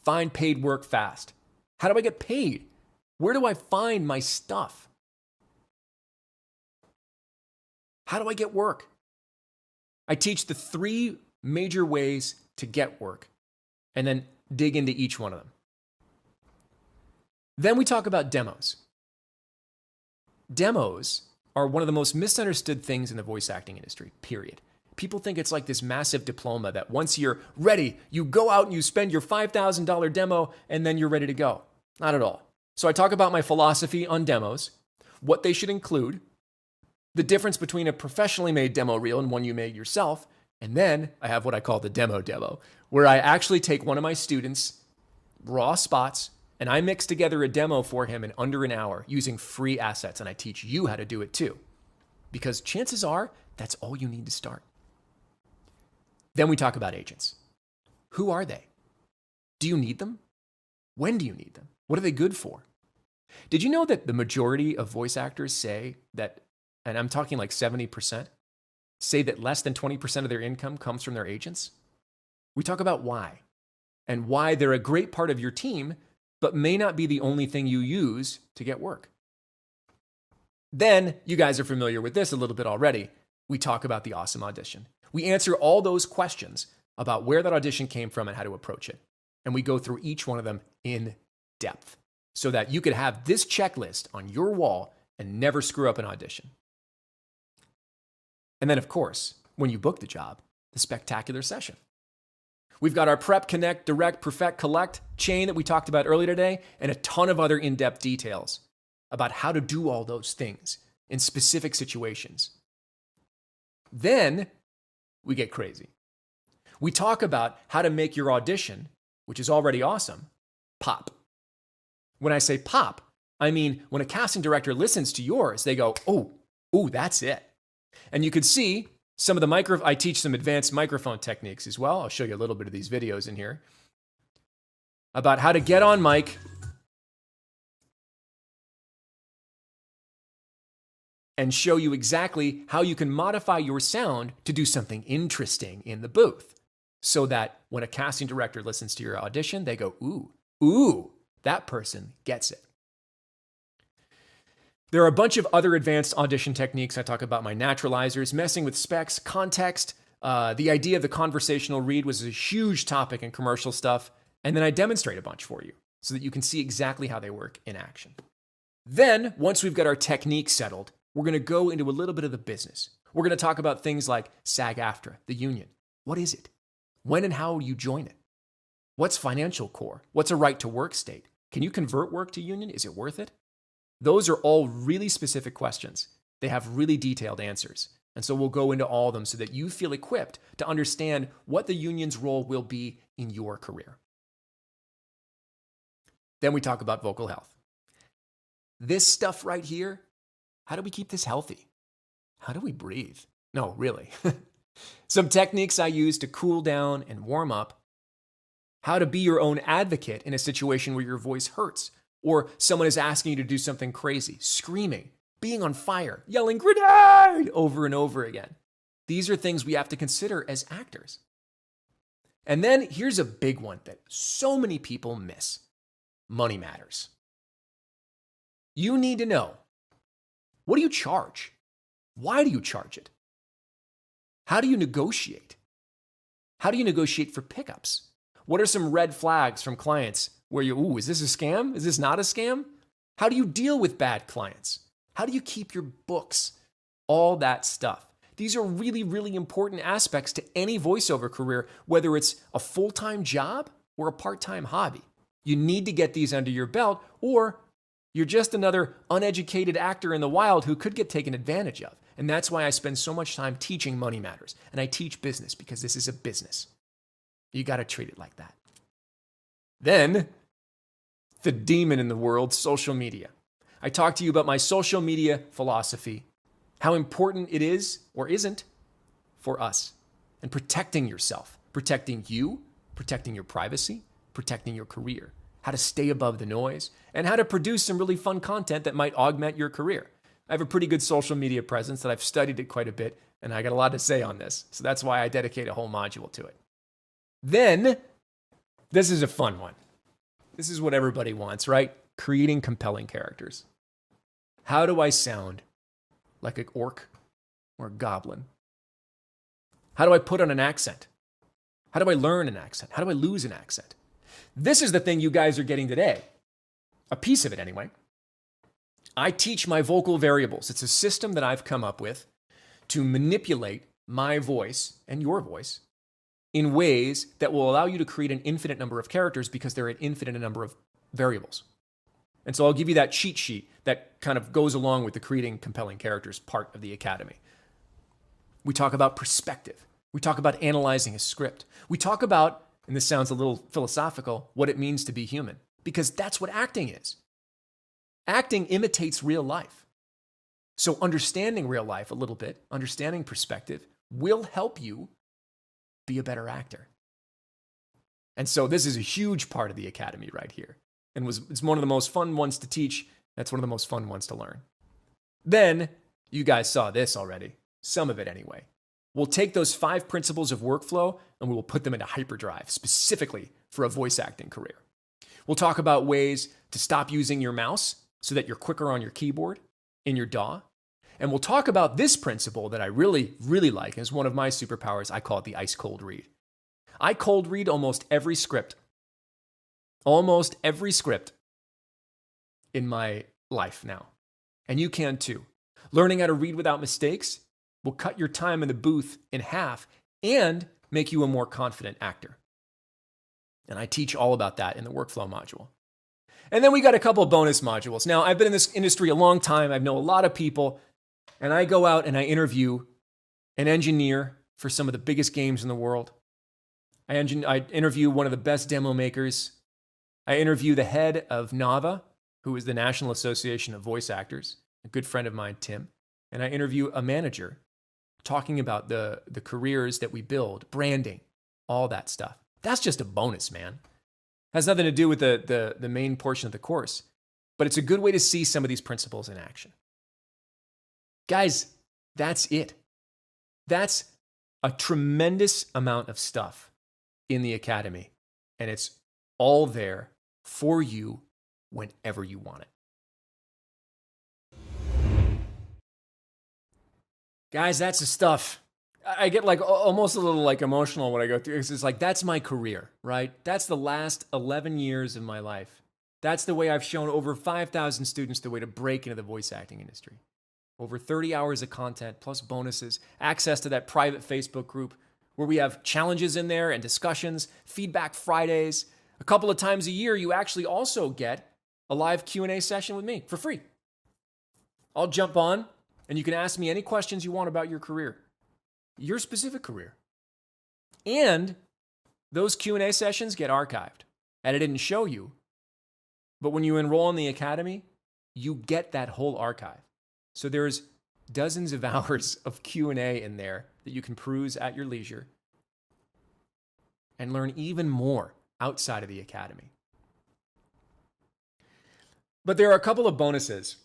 A: Find paid work fast. How do I get paid? Where do I find my stuff? How do I get work? I teach the 3 major ways to get work, and then dig into each one of them. Then we talk about demos. Demos are one of the most misunderstood things in the voice acting industry, period. People think it's like this massive diploma that once you're ready, you go out and you spend your $5,000 demo and then you're ready to go. Not at all. So I talk about my philosophy on demos, what they should include, the difference between a professionally made demo reel and one you made yourself, and then I have what I call the demo, where I actually take one of my students' raw spots and I mix together a demo for him in under an hour using free assets, and I teach you how to do it too. Because chances are, that's all you need to start. Then we talk about agents. Who are they? Do you need them? When do you need them? What are they good for? Did you know that the majority of voice actors say that, and I'm talking like 70%, say that less than 20% of their income comes from their agents? We talk about why, and why they're a great part of your team, but may not be the only thing you use to get work. Then, you guys are familiar with this a little bit already. We talk about the awesome audition. We answer all those questions about where that audition came from and how to approach it. And we go through each one of them in depth so that you could have this checklist on your wall and never screw up an audition. And then, of course, when you book the job, the spectacular session. We've got our prep, connect, direct, perfect, collect chain that we talked about earlier today, and a ton of other in-depth details about how to do all those things in specific situations. Then we get crazy. We talk about how to make your audition, which is already awesome, pop. When I say pop, I mean when a casting director listens to yours, they go, oh, that's it. And you could see some of the I teach some advanced microphone techniques as well. I'll show you a little bit of these videos in here about how to get on mic and show you exactly how you can modify your sound to do something interesting in the booth so that when a casting director listens to your audition, they go, ooh, that person gets it. There are a bunch of other advanced audition techniques. I talk about my naturalizers, messing with specs, context. The idea of the conversational read was a huge topic in commercial stuff. And then I demonstrate a bunch for you so that you can see exactly how they work in action. Then, once we've got our technique settled, we're going to go into a little bit of the business. We're going to talk about things like SAG-AFTRA, the union. What is it? When and how do you join it? What's financial core? What's a right to work state? Can you convert work to union? Is it worth it? Those are all really specific questions. They have really detailed answers. And so we'll go into all of them so that you feel equipped to understand what the union's role will be in your career. Then we talk about vocal health. This stuff right here, how do we keep this healthy? How do we breathe? No, really. Some techniques I use to cool down and warm up. How to be your own advocate in a situation where your voice hurts, or someone is asking you to do something crazy, screaming, being on fire, yelling grenade over and over again. These are things we have to consider as actors. And then here's a big one that so many people miss. Money matters. You need to know, what do you charge? Why do you charge it? How do you negotiate? How do you negotiate for pickups? What are some red flags from clients where ooh, is this a scam? Is this not a scam? How do you deal with bad clients? How do you keep your books? All that stuff. These are really, really important aspects to any voiceover career, whether it's a full-time job or a part-time hobby. You need to get these under your belt, or you're just another uneducated actor in the wild who could get taken advantage of. And that's why I spend so much time teaching Money Matters. And I teach business because this is a business. You got to treat it like that. Then, the demon in the world, social media. I talk to you about my social media philosophy, how important it is or isn't for us, and protecting yourself, protecting you, protecting your privacy, protecting your career, how to stay above the noise, and how to produce some really fun content that might augment your career. I have a pretty good social media presence that I've studied it quite a bit, and I got a lot to say on this. So that's why I dedicate a whole module to it. Then, this is a fun one. This is what everybody wants, right? Creating compelling characters. How do I sound like an orc or a goblin? How do I put on an accent? How do I learn an accent? How do I lose an accent? This is the thing you guys are getting today. A piece of it, anyway. I teach my vocal variables. It's a system that I've come up with to manipulate my voice and your voice in ways that will allow you to create an infinite number of characters because there are an infinite number of variables. And so I'll give you that cheat sheet that kind of goes along with the creating compelling characters part of the academy. We talk about perspective. We talk about analyzing a script. We talk about, and this sounds a little philosophical, what it means to be human, because that's what acting is. Acting imitates real life. So understanding real life a little bit, understanding perspective, will help you be a better actor. And so this is a huge part of the academy right here. And it's one of the most fun ones to teach. That's one of the most fun ones to learn. Then, you guys saw this already. Some of it anyway. We'll take those 5 principles of workflow and we will put them into hyperdrive, specifically for a voice acting career. We'll talk about ways to stop using your mouse so that you're quicker on your keyboard in your DAW. And we'll talk about this principle that I really, really like. And it's one of my superpowers. I call it the ice cold read. I cold read almost every script. Almost every script in my life now. And you can too. Learning how to read without mistakes will cut your time in the booth in half and make you a more confident actor. And I teach all about that in the workflow module. And then we got a couple of bonus modules. Now, I've been in this industry a long time. I know a lot of people. And I go out and I interview an engineer for some of the biggest games in the world. I interview one of the best demo makers. I interview the head of NAVA, who is the National Association of Voice Actors, a good friend of mine, Tim. And I interview a manager talking about the careers that we build, branding, all that stuff. That's just a bonus, man. Has nothing to do with the main portion of the course, but it's a good way to see some of these principles in action. Guys, that's it. That's a tremendous amount of stuff in the academy, and it's all there for you whenever you want it. Guys, that's the stuff. I get like almost a little like emotional when I go through. It's like, that's my career, right? That's the last 11 years of my life. That's the way I've shown over 5,000 students the way to break into the voice acting industry. Over 30 hours of content, plus bonuses, access to that private Facebook group where we have challenges in there and discussions, feedback Fridays. A couple of times a year, you actually also get a live Q&A session with me for free. I'll jump on and you can ask me any questions you want about your career, your specific career. And those Q&A sessions get archived. And I didn't show you, but when you enroll in the academy, you get that whole archive. So there's dozens of hours of Q&A in there that you can peruse at your leisure and learn even more outside of the academy. But there are a couple of bonuses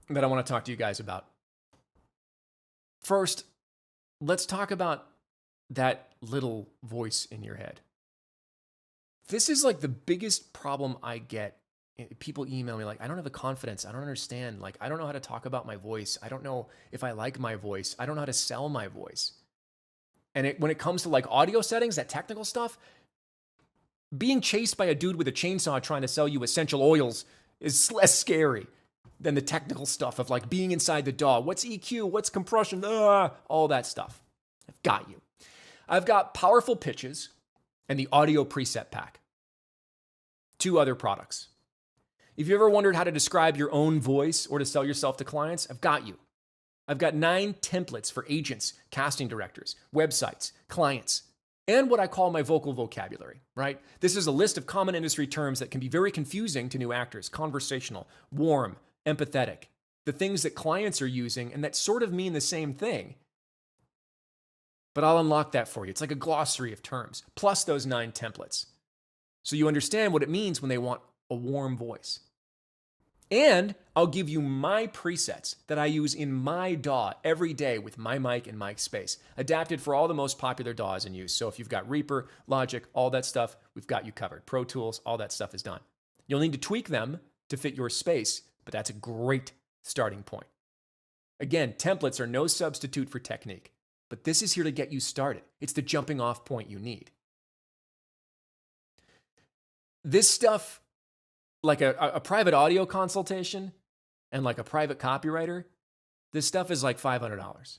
A: that I want to talk to you guys about. First, let's talk about that little voice in your head. This is like the biggest problem I get. People email me like, I don't have the confidence. I don't understand. Like, I don't know how to talk about my voice. I don't know if I like my voice. I don't know how to sell my voice. And when it comes to like audio settings, that technical stuff, being chased by a dude with a chainsaw trying to sell you essential oils is less scary than the technical stuff of like being inside the DAW. What's EQ? What's compression? All that stuff. I've got you. I've got powerful pitches and the audio preset pack. 2 other products. If you ever wondered how to describe your own voice or to sell yourself to clients, I've got you. I've got 9 templates for agents, casting directors, websites, clients, and what I call my vocal vocabulary, right? This is a list of common industry terms that can be very confusing to new actors: conversational, warm, empathetic, the things that clients are using and that sort of mean the same thing. But I'll unlock that for you. It's like a glossary of terms, plus those 9 templates. So you understand what it means when they want a warm voice. And I'll give you my presets that I use in my DAW every day with my mic and mic space, adapted for all the most popular DAWs in use. So if you've got Reaper, Logic, all that stuff, we've got you covered. Pro Tools, all that stuff is done. You'll need to tweak them to fit your space, but that's a great starting point. Again, templates are no substitute for technique, but this is here to get you started. It's the jumping off point you need. This stuff, like a private audio consultation and like a private copywriter, this stuff is like $500.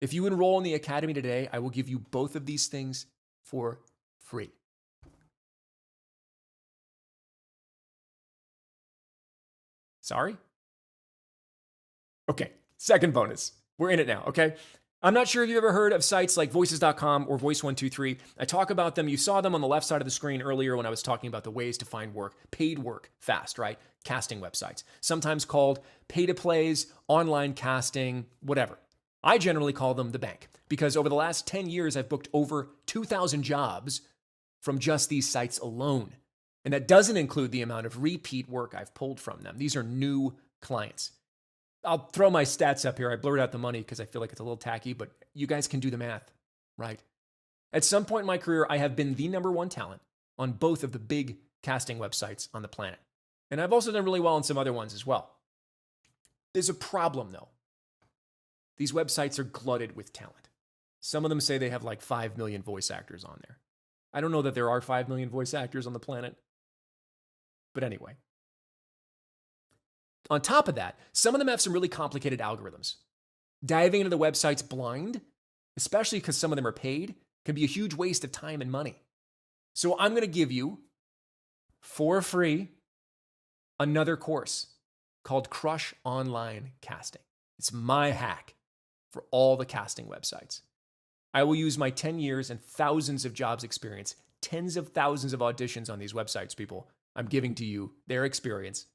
A: If you enroll in the Academy today, I will give you both of these things for free. Sorry? Okay, second bonus. We're in it now, okay? I'm not sure if you've ever heard of sites like voices.com or Voice123. I talk about them. You saw them on the left side of the screen earlier when I was talking about the ways to find work, paid work fast, right? Casting websites, sometimes called pay-to-plays, online casting, whatever. I generally call them the bank because over the last 10 years, I've booked over 2,000 jobs from just these sites alone. And that doesn't include the amount of repeat work I've pulled from them. These are new clients. I'll throw my stats up here. I blurred out the money because I feel like it's a little tacky, but you guys can do the math, right? At some point in my career, I have been the #1 talent on both of the big casting websites on the planet. And I've also done really well on some other ones as well. There's a problem though. These websites are glutted with talent. Some of them say they have like 5 million voice actors on there. I don't know that there are 5 million voice actors on the planet. But anyway. On top of that, some of them have some really complicated algorithms. Diving into the websites blind, especially because some of them are paid, can be a huge waste of time and money. So I'm going to give you, for free, another course called Crush Online Casting. It's my hack for all the casting websites. I will use my 10 years and thousands of jobs experience, tens of thousands of auditions on these websites, people. I'm giving to you their experience.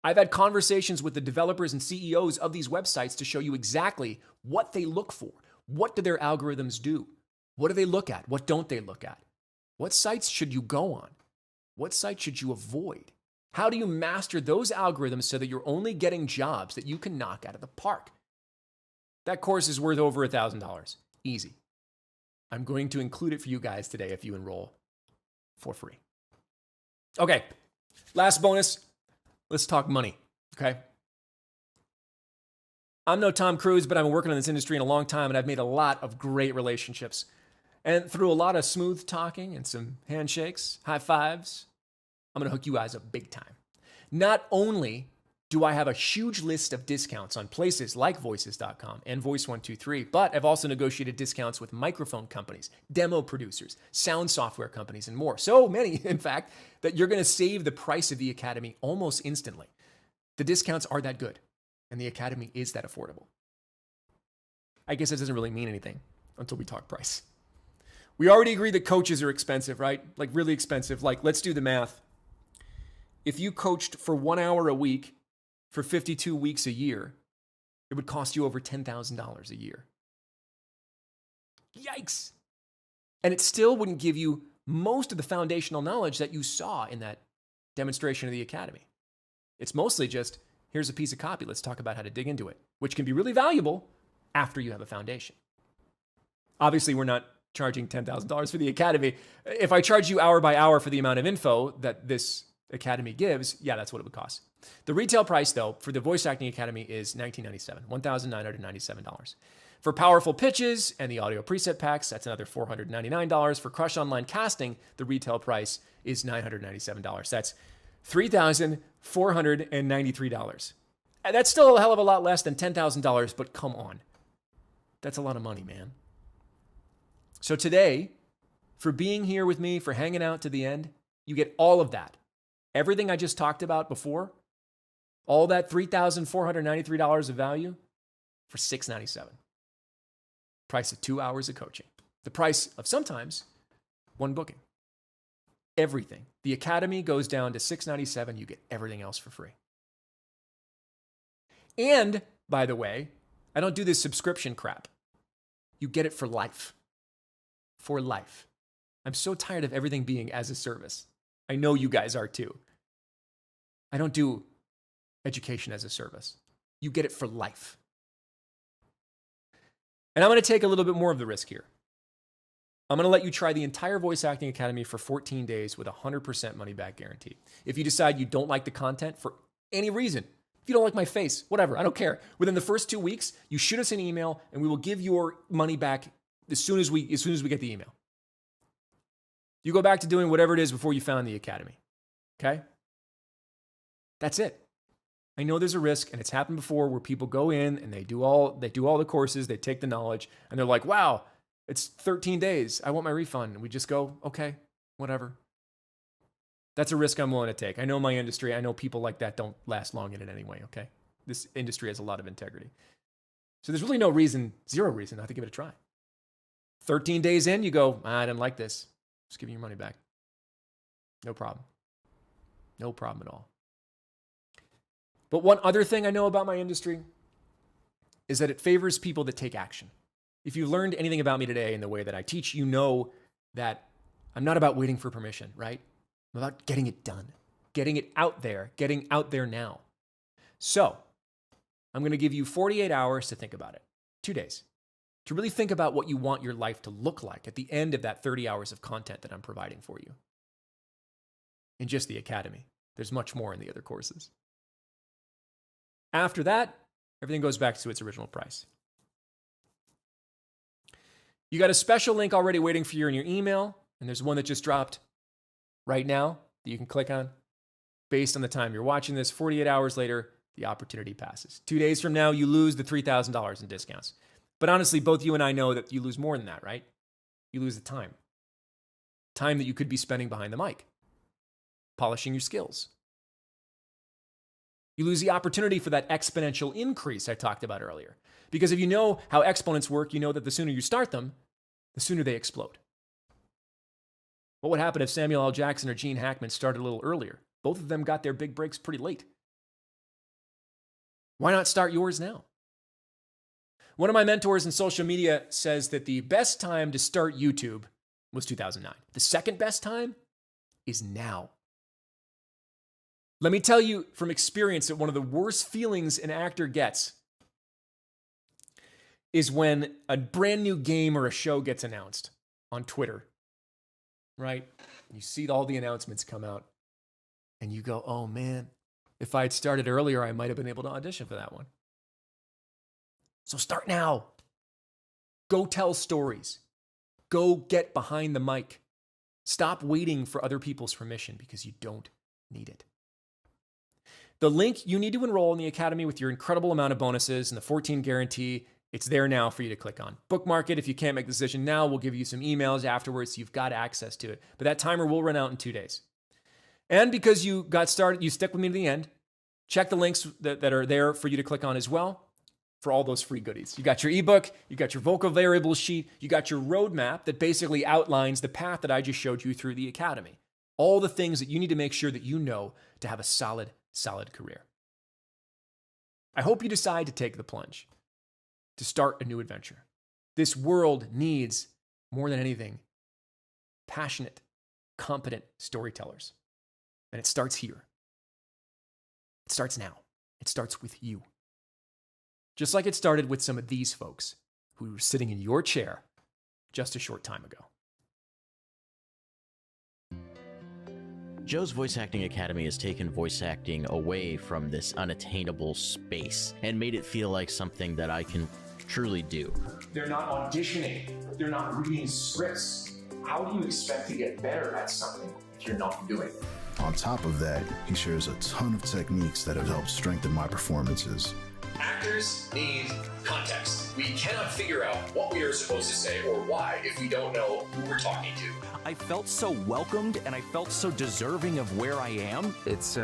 A: I've had conversations with the developers and CEOs of these websites to show you exactly what they look for. What do their algorithms do? What do they look at? What don't they look at? What sites should you go on? What sites should you avoid? How do you master those algorithms so that you're only getting jobs that you can knock out of the park? That course is worth over $1,000. Easy. I'm going to include it for you guys today if you enroll for free. Okay, last bonus. Let's talk money, okay? I'm no Tom Cruise, but I've been working in this industry in a long time, and I've made a lot of great relationships. And through a lot of smooth talking and some handshakes, high fives, I'm going to hook you guys up big time. Not only do I have a huge list of discounts on places like Voices.com and Voice123, but I've also negotiated discounts with microphone companies, demo producers, sound software companies, and more. So many, in fact, that you're going to save the price of the Academy almost instantly. The discounts are that good, and the Academy is that affordable. I guess that doesn't really mean anything until we talk price. We already agreed that coaches are expensive, right? Like really expensive. Like, let's do the math. If you coached for 1 hour a week for 52 weeks a year, it would cost you over $10,000 a year. Yikes. And it still wouldn't give you most of the foundational knowledge that you saw in that demonstration of the Academy. It's mostly just, here's a piece of copy, let's talk about how to dig into it, which can be really valuable after you have a foundation. Obviously, we're not charging $10,000 for the Academy. If I charge you hour by hour for the amount of info that this Academy gives, yeah, that's what it would cost. The retail price, though, for the Voice Acting Academy is $1,997, $1,997. For powerful pitches and the audio preset packs, that's another $499. For Crush Online Casting, the retail price is $997. That's $3,493. And that's still a hell of a lot less than $10,000, but come on. That's a lot of money, man. So today, for being here with me, for hanging out to the end, you get all of that. Everything I just talked about before, all that $3,493 of value for $697. Price of 2 hours of coaching. The price of sometimes one booking. Everything. The Academy goes down to $697. You get everything else for free. And, by the way, I don't do this subscription crap. You get it for life. For life. I'm so tired of everything being as a service. I know you guys are too. I don't do education as a service. You get it for life. And I'm going to take a little bit more of the risk here. I'm going to let you try the entire Voice Acting Academy for 14 days with a 100% money back guarantee. If you decide you don't like the content for any reason, if you don't like my face, whatever, I don't care. Within the first 2 weeks, you shoot us an email and we will give your money back as soon as we get the email. You go back to doing whatever it is before you found the Academy. Okay? That's it. I know there's a risk, and it's happened before where people go in and they do all the courses, they take the knowledge, and they're like, wow, it's 13 days. I want my refund. And we just go, okay, whatever. That's a risk I'm willing to take. I know my industry. I know people like that don't last long in it anyway, okay? This industry has a lot of integrity. So there's really no reason, zero reason not to give it a try. 13 days in, you go, I didn't like this. Just give me your money back. No problem. No problem at all. But one other thing I know about my industry is that it favors people that take action. If you've learned anything about me today in the way that I teach, you know that I'm not about waiting for permission, right? I'm about getting it done, getting it out there, getting out there now. So I'm going to give you 48 hours to think about it, 2 days, to really think about what you want your life to look like at the end of that 30 hours of content that I'm providing for you. In just the Academy. There's much more in the other courses. After that, everything goes back to its original price. You got a special link already waiting for you in your email, and there's one that just dropped right now that you can click on. Based on the time you're watching this, 48 hours later, the opportunity passes. 2 days from now, you lose the $3,000 in discounts. But honestly, both you and I know that you lose more than that, right? You lose the time. Time that you could be spending behind the mic, polishing your skills. You lose the opportunity for that exponential increase I talked about earlier. Because if you know how exponents work, you know that the sooner you start them, the sooner they explode. What would happen if Samuel L. Jackson or Gene Hackman started a little earlier? Both of them got their big breaks pretty late. Why not start yours now? One of my mentors in social media says that the best time to start YouTube was 2009. The second best time is now. Let me tell you from experience that one of the worst feelings an actor gets is when a brand new game or a show gets announced on Twitter, right? You see all the announcements come out and you go, oh man, if I had started earlier, I might have been able to audition for that one. So start now. Go tell stories. Go get behind the mic. Stop waiting for other people's permission because you don't need it. The link you need to enroll in the Academy with your incredible amount of bonuses and the 14 guarantee, it's there now for you to click on. Bookmark it. If you can't make the decision now, we'll give you some emails afterwards so you've got access to it. But that timer will run out in 2 days. And because you got started, you stuck with me to the end, check the links that are there for you to click on as well for all those free goodies. You got your ebook, you got your vocal variable sheet, you got your roadmap that basically outlines the path that I just showed you through the Academy. All the things that you need to make sure that you know to have a solid career. I hope you decide to take the plunge, to start a new adventure. This world needs, more than anything, passionate, competent storytellers. And it starts here. It starts now. It starts with you. Just like it started with some of these folks who were sitting in your chair just a short time ago.
E: Joe's Voice Acting Academy has taken voice acting away from this unattainable space and made it feel like something that I can truly do.
A: They're not auditioning. They're not reading scripts. How do you expect to get better at something if you're not doing it?
F: On top of that, he shares a ton of techniques that have helped strengthen my performances.
A: Actors need context. We cannot figure out what we are supposed to say or why if we don't know who we're talking to.
G: I felt so welcomed and I felt so deserving of where I am.
H: It's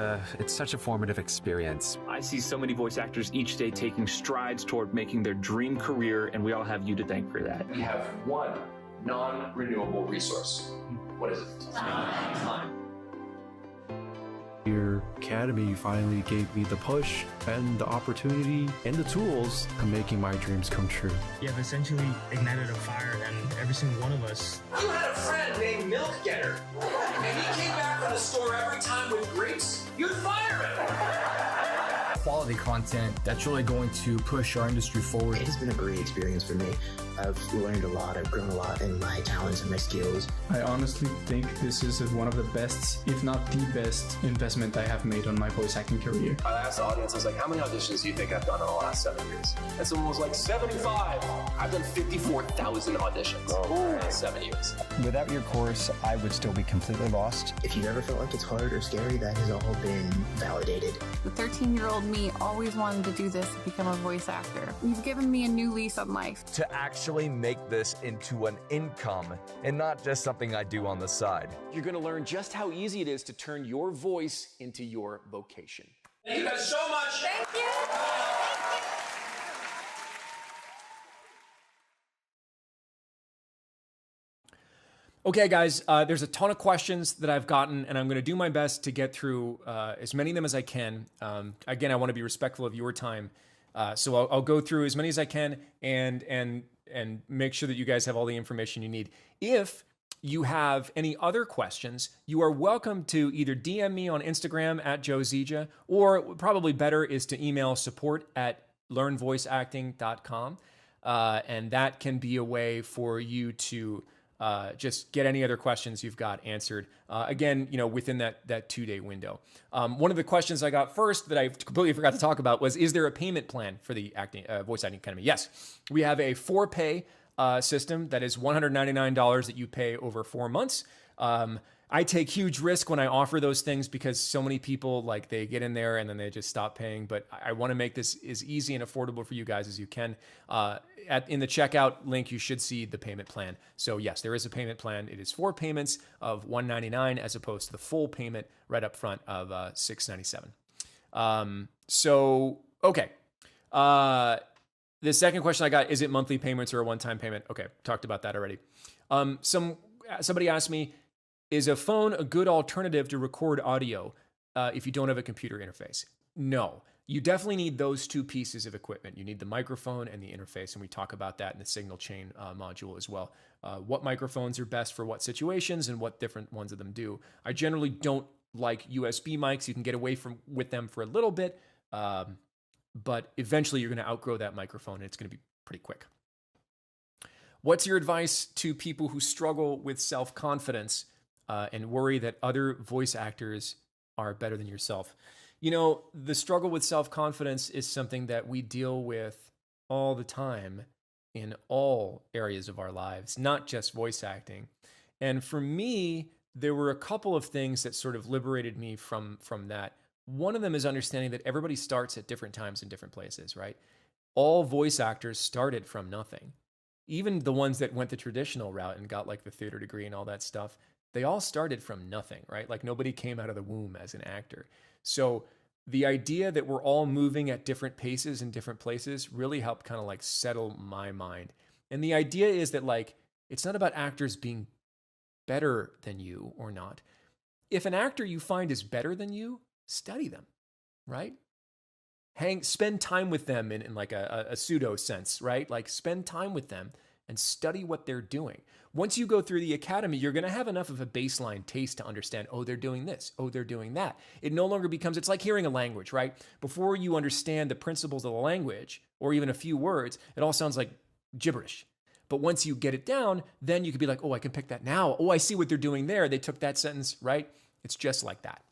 H: such a formative experience.
I: I see so many voice actors each day taking strides toward making their dream career, and we all have you to thank for that.
A: We have one non-renewable resource. What is it? Time.
J: Your academy finally gave me the push and the opportunity and the tools to making my dreams come true.
K: You have essentially ignited a fire, and every single one of us.
A: You had a friend named Milk Getter, and he came back from the store every time with grapes. You'd fire him.
L: Quality content that's really going to push our industry forward.
M: It has been a great experience for me. I've learned a lot, I've grown a lot in my talents and my skills.
N: I honestly think this is one of the best, if not the best, investment I have made on my voice acting career.
O: I asked the audience, I was like, how many auditions do you think I've done in the last 7 years? And someone was like, 75. I've done 54,000 auditions in 7 years.
P: Without your course, I would still be completely lost.
M: If you've ever felt like it's hard or scary, that has all been validated.
Q: The 13-year-old me always wanted to do this to become a voice actor. You've given me a new lease on life.
R: To actually make this into an income and not just something I do on the side.
A: You're going to learn just how easy it is to turn your voice into your vocation. Thank you guys so much.
Q: Thank you.
A: Okay, guys, there's a ton of questions that I've gotten, and I'm going to do my best to get through as many of them as I can. Again, I want to be respectful of your time, so I'll go through as many as I can and make sure that you guys have all the information you need. If you have any other questions, you are welcome to either DM me on Instagram at Zeija, or probably better is to email support@learnvoiceacting.com, and that can be a way for you to just get any other questions you've got answered. Again, within that 2-day window. One of the questions I got first that I completely forgot to talk about was, is there a payment plan for the Voice Acting Academy? Yes, we have a 4-pay system that is $199 that you pay over 4 months. I take huge risk when I offer those things because so many people, like, they get in there and then they just stop paying. But I want to make this as easy and affordable for you guys as you can. In the checkout link, you should see the payment plan. So yes, there is a payment plan. It is 4 payments of $199 as opposed to the full payment right up front of $697. Okay. The second question I got, is it monthly payments or a one-time payment? Okay, talked about that already. Somebody asked me, is a phone a good alternative to record audio if you don't have a computer interface? No. You definitely need those two pieces of equipment. You need the microphone and the interface, and we talk about that in the signal chain module as well. What microphones are best for what situations and what different ones of them do. I generally don't like USB mics. You can get away with them for a little bit, but eventually you're going to outgrow that microphone, and it's going to be pretty quick. What's your advice to people who struggle with self-confidence and worry that other voice actors are better than yourself? The struggle with self-confidence is something that we deal with all the time in all areas of our lives, not just voice acting. And for me, there were a couple of things that sort of liberated me from that. One of them is understanding that everybody starts at different times in different places, right? All voice actors started from nothing. Even the ones that went the traditional route and got like the theater degree and all that stuff, they all started from nothing, right? Like nobody came out of the womb as an actor. So the idea that we're all moving at different paces in different places really helped kind of like settle my mind. And the idea is that, like, it's not about actors being better than you or not. If an actor you find is better than you, study them, right? Spend time with them in like a pseudo sense, right? Like spend time with them and study what they're doing. Once you go through the academy, you're going to have enough of a baseline taste to understand, oh, they're doing this, oh, they're doing that. It no longer becomes, it's like hearing a language, right? Before you understand the principles of the language or even a few words, it all sounds like gibberish. But once you get it down, then you could be like, oh, I can pick that now. Oh, I see what they're doing there. They took that sentence, right? It's just like that.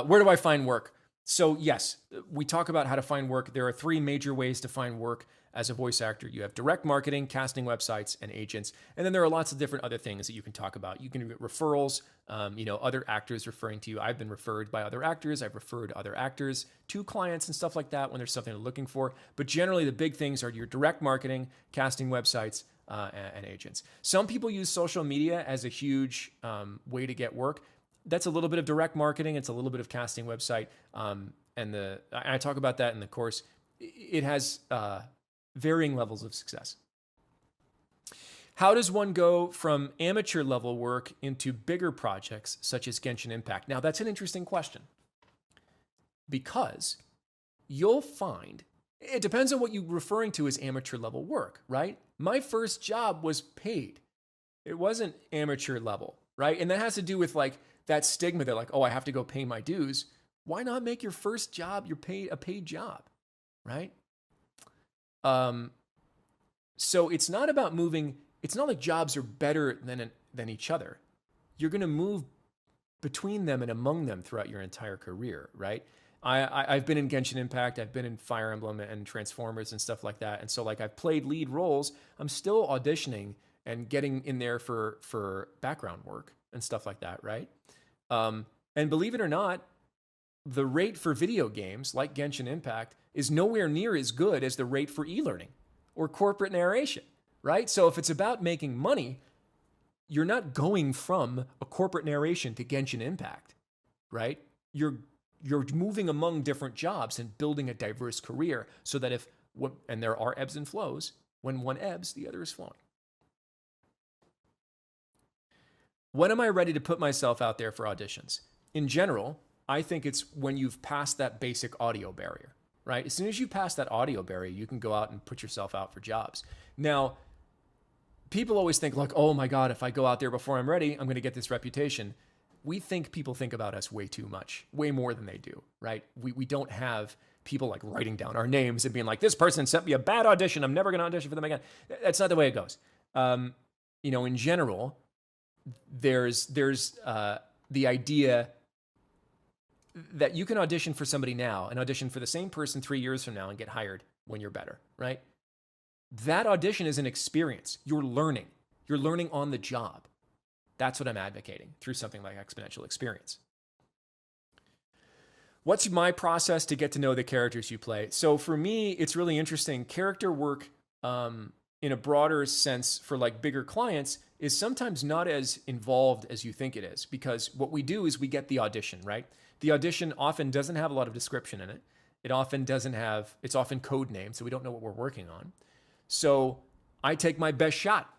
A: Where do I find work? So yes, we talk about how to find work. There are 3 major ways to find work as a voice actor. You have direct marketing, casting websites, and agents. And then there are lots of different other things that you can talk about. You can get referrals, other actors referring to you. I've been referred by other actors. I've referred other actors to clients and stuff like that when there's something they're looking for. But generally, the big things are your direct marketing, casting websites, and agents. Some people use social media as a huge way to get work. That's a little bit of direct marketing. It's a little bit of casting website. I talk about that in the course. It has varying levels of success. How does one go from amateur level work into bigger projects such as Genshin Impact? Now, that's an interesting question because you'll find it depends on what you're referring to as amateur level work, right? My first job was paid. It wasn't amateur level, right? And that has to do with like that stigma that like, oh, I have to go pay my dues. Why not make your first job a paid job, right? So it's not about moving. It's not like jobs are better than each other. You're going to move between them and among them throughout your entire career, right? I've been in Genshin Impact. I've been in Fire Emblem and Transformers and stuff like that. And so like I've played lead roles. I'm still auditioning and getting in there for background work and stuff like that, right? And believe it or not, the rate for video games like Genshin Impact is nowhere near as good as the rate for e-learning or corporate narration, right? So if it's about making money, you're not going from a corporate narration to Genshin Impact, right? You're moving among different jobs and building a diverse career so that and there are ebbs and flows, when one ebbs, the other is flowing. When am I ready to put myself out there for auditions? In general, I think it's when you've passed that basic audio barrier, right? As soon as you pass that audio barrier, you can go out and put yourself out for jobs. Now, people always think like, oh my God, if I go out there before I'm ready, I'm going to get this reputation. We think people think about us way too much, way more than they do, right? We don't have people like writing down our names and being like, this person sent me a bad audition. I'm never going to audition for them again. That's not the way it goes. In general, there's the idea that you can audition for somebody now and audition for the same person 3 years from now and get hired when you're better, right? That audition is an experience. You're learning. You're learning on the job. That's what I'm advocating through something like exponential experience. What's my process to get to know the characters you play? So for me, it's really interesting. Character work in a broader sense for like bigger clients is sometimes not as involved as you think it is, because what we do is we get the audition, right? The audition often doesn't have a lot of description in it. It's often code named, so we don't know what we're working on. So I take my best shot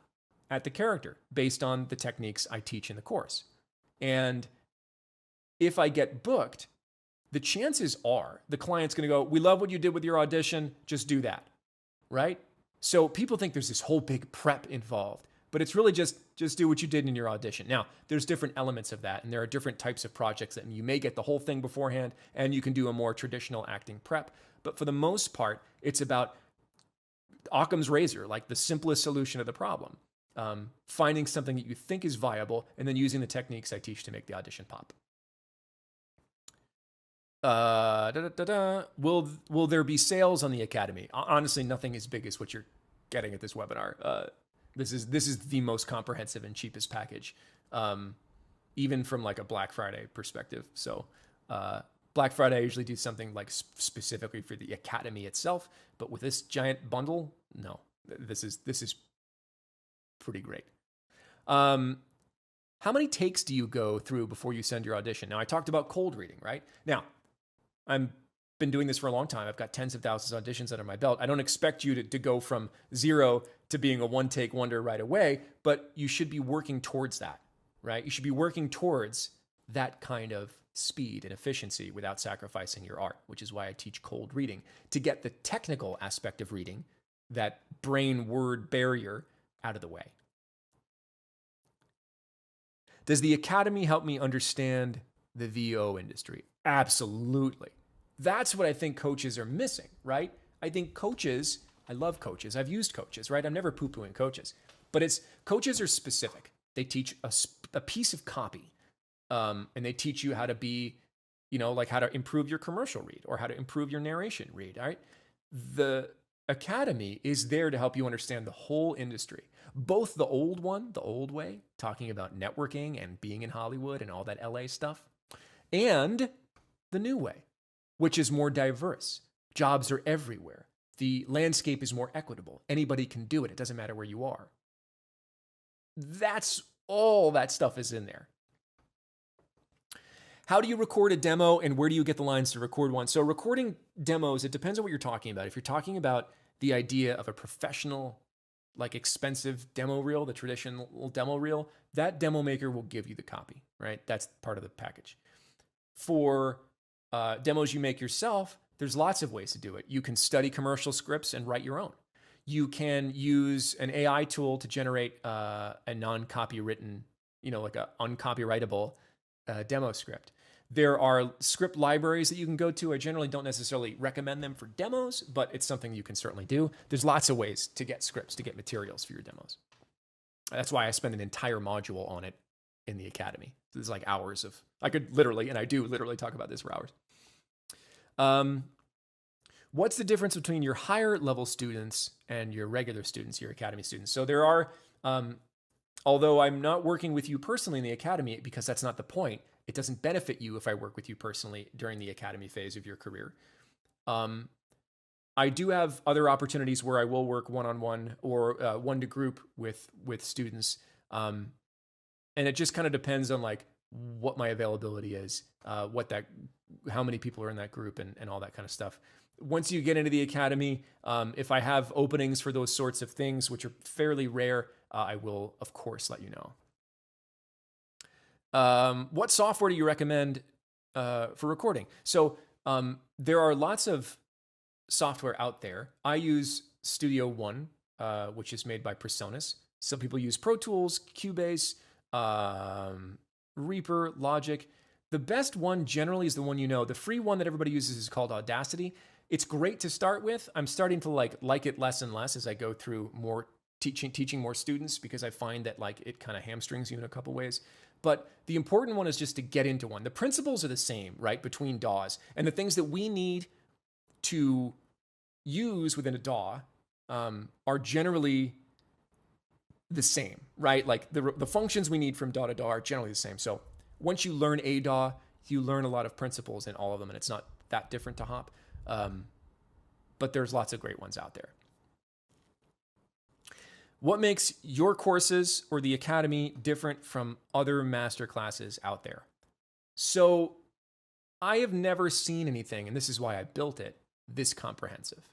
A: at the character based on the techniques I teach in the course. And if I get booked, the chances are the client's going to go, we love what you did with your audition, just do that, right? So people think there's this whole big prep involved, but it's really just do what you did in your audition. Now, there's different elements of that, and there are different types of projects that you may get the whole thing beforehand, and you can do a more traditional acting prep. But for the most part, it's about Occam's razor, like the simplest solution of the problem. Finding something that you think is viable, and then using the techniques I teach to make the audition pop. Will there be sales on the Academy? Honestly, nothing as big as what you're getting at this webinar. This is the most comprehensive and cheapest package, even from like a Black Friday perspective. So Black Friday, I usually do something like specifically for the Academy itself, but with this giant bundle, no, this is pretty great. How many takes do you go through before you send your audition? Now, I talked about cold reading, right? Now, I've been doing this for a long time. I've got tens of thousands of auditions under my belt. I don't expect you to go from 0 to being a one-take wonder right away, but you should be working towards that, right? You should be working towards that kind of speed and efficiency without sacrificing your art, which is why I teach cold reading, to get the technical aspect of reading, that brain-word barrier, out of the way. Does the Academy help me understand the VO industry? Absolutely. That's what I think coaches are missing, right? I think coaches, I love coaches. I've used coaches, right? I'm never poo-pooing coaches. But coaches are specific. They teach a piece of copy, and they teach you how to be you know, like how to improve your commercial read or how to improve your narration read, all right? The Academy is there to help you understand the whole industry, both the old one, the old way, talking about networking and being in Hollywood and all that LA stuff, and the new way, which is more diverse. Jobs are everywhere. The landscape is more equitable. Anybody can do it. It doesn't matter where you are. That's all that stuff is in there. How do you record a demo and where do you get the lines to record one? So recording demos, it depends on what you're talking about. If you're talking about the idea of a professional, like expensive demo reel, the traditional demo reel, that demo maker will give you the copy, right? That's part of the package. For demos you make yourself, there's lots of ways to do it. You can study commercial scripts and write your own. You can use an AI tool to generate a non-copywritten, you know, like a uncopyrightable demo script. There are script libraries that you can go to. I generally don't necessarily recommend them for demos, but it's something you can certainly do. There's lots of ways to get scripts, to get materials for your demos. That's why I spend an entire module on it in the Academy. There's like hours of, I could literally, and I do literally talk about this for hours. What's the difference between your higher level students and your regular students, your Academy students? So there are, although I'm not working with you personally in the Academy, because that's not the point, it doesn't benefit you if I work with you personally during the Academy phase of your career. I do have other opportunities where I will work one-on-one or one to group with students. And it just kind of depends on like what my availability is, how many people are in that group and all that kind of stuff. Once you get into the Academy, if I have openings for those sorts of things, which are fairly rare, I will, of course, let you know. What software do you recommend for recording? So there are lots of software out there. I use Studio One, which is made by Presonus. Some people use Pro Tools, Cubase, Reaper, Logic. The best one generally is the one you know. The free one that everybody uses is called Audacity. It's great to start with. I'm starting to like it less and less as I go through more teaching more students, because I find that like it kind of hamstrings you in a couple ways. But the important one is just to get into one. The principles are the same, right, between DAWs. And the things that we need to use within a DAW are generally the same, right? Like the functions we need from DAW to DAW are generally the same. So once you learn a DAW, you learn a lot of principles in all of them, and it's not that different to hop. But there's lots of great ones out there. What makes your courses or the Academy different from other master classes out there? So I have never seen anything, and this is why I built it, this comprehensive,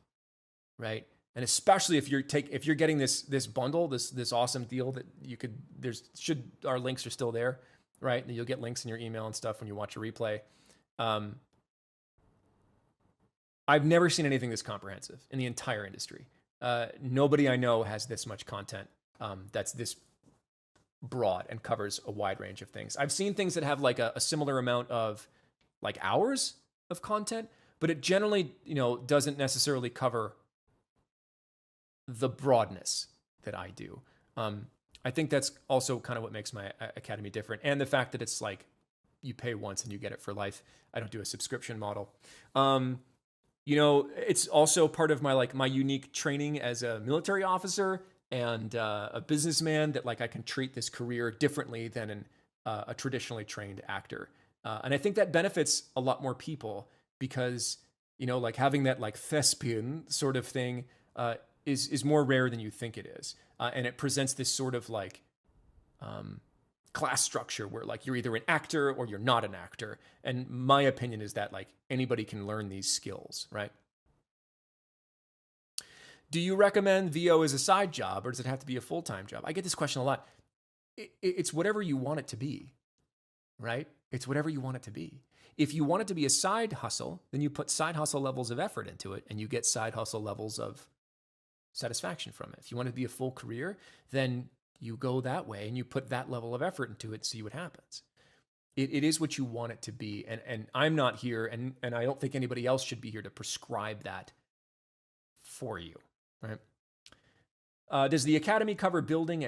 A: right? And especially if you're getting this bundle, this awesome deal that you could, our links are still there, right? And you'll get links in your email and stuff when you watch a replay. I've never seen anything this comprehensive in the entire industry. Nobody I know has this much content that's this broad and covers a wide range of things. I've seen things that have like a similar amount of like hours of content, but it generally, doesn't necessarily cover the broadness that I do. I think that's also kind of what makes my Academy different. And the fact that it's like you pay once and you get it for life. I don't do a subscription model. It's also part of my unique training as a military officer and a businessman that like I can treat this career differently than a traditionally trained actor. And I think that benefits a lot more people because, like having that like thespian sort of thing is more rare than you think it is. And it presents this sort of like class structure where like you're either an actor or you're not an actor. And my opinion is that like anybody can learn these skills, right? Do you recommend VO as a side job or does it have to be a full-time job? I get this question a lot. It's whatever you want it to be, right? It's whatever you want it to be. If you want it to be a side hustle, then you put side hustle levels of effort into it and you get side hustle levels of satisfaction from it. If you want it to be a full career, then you go that way and you put that level of effort into it and see what happens. It is what you want it to be. And I'm not here, and I don't think anybody else should be here to prescribe that for you, right? Does the Academy cover building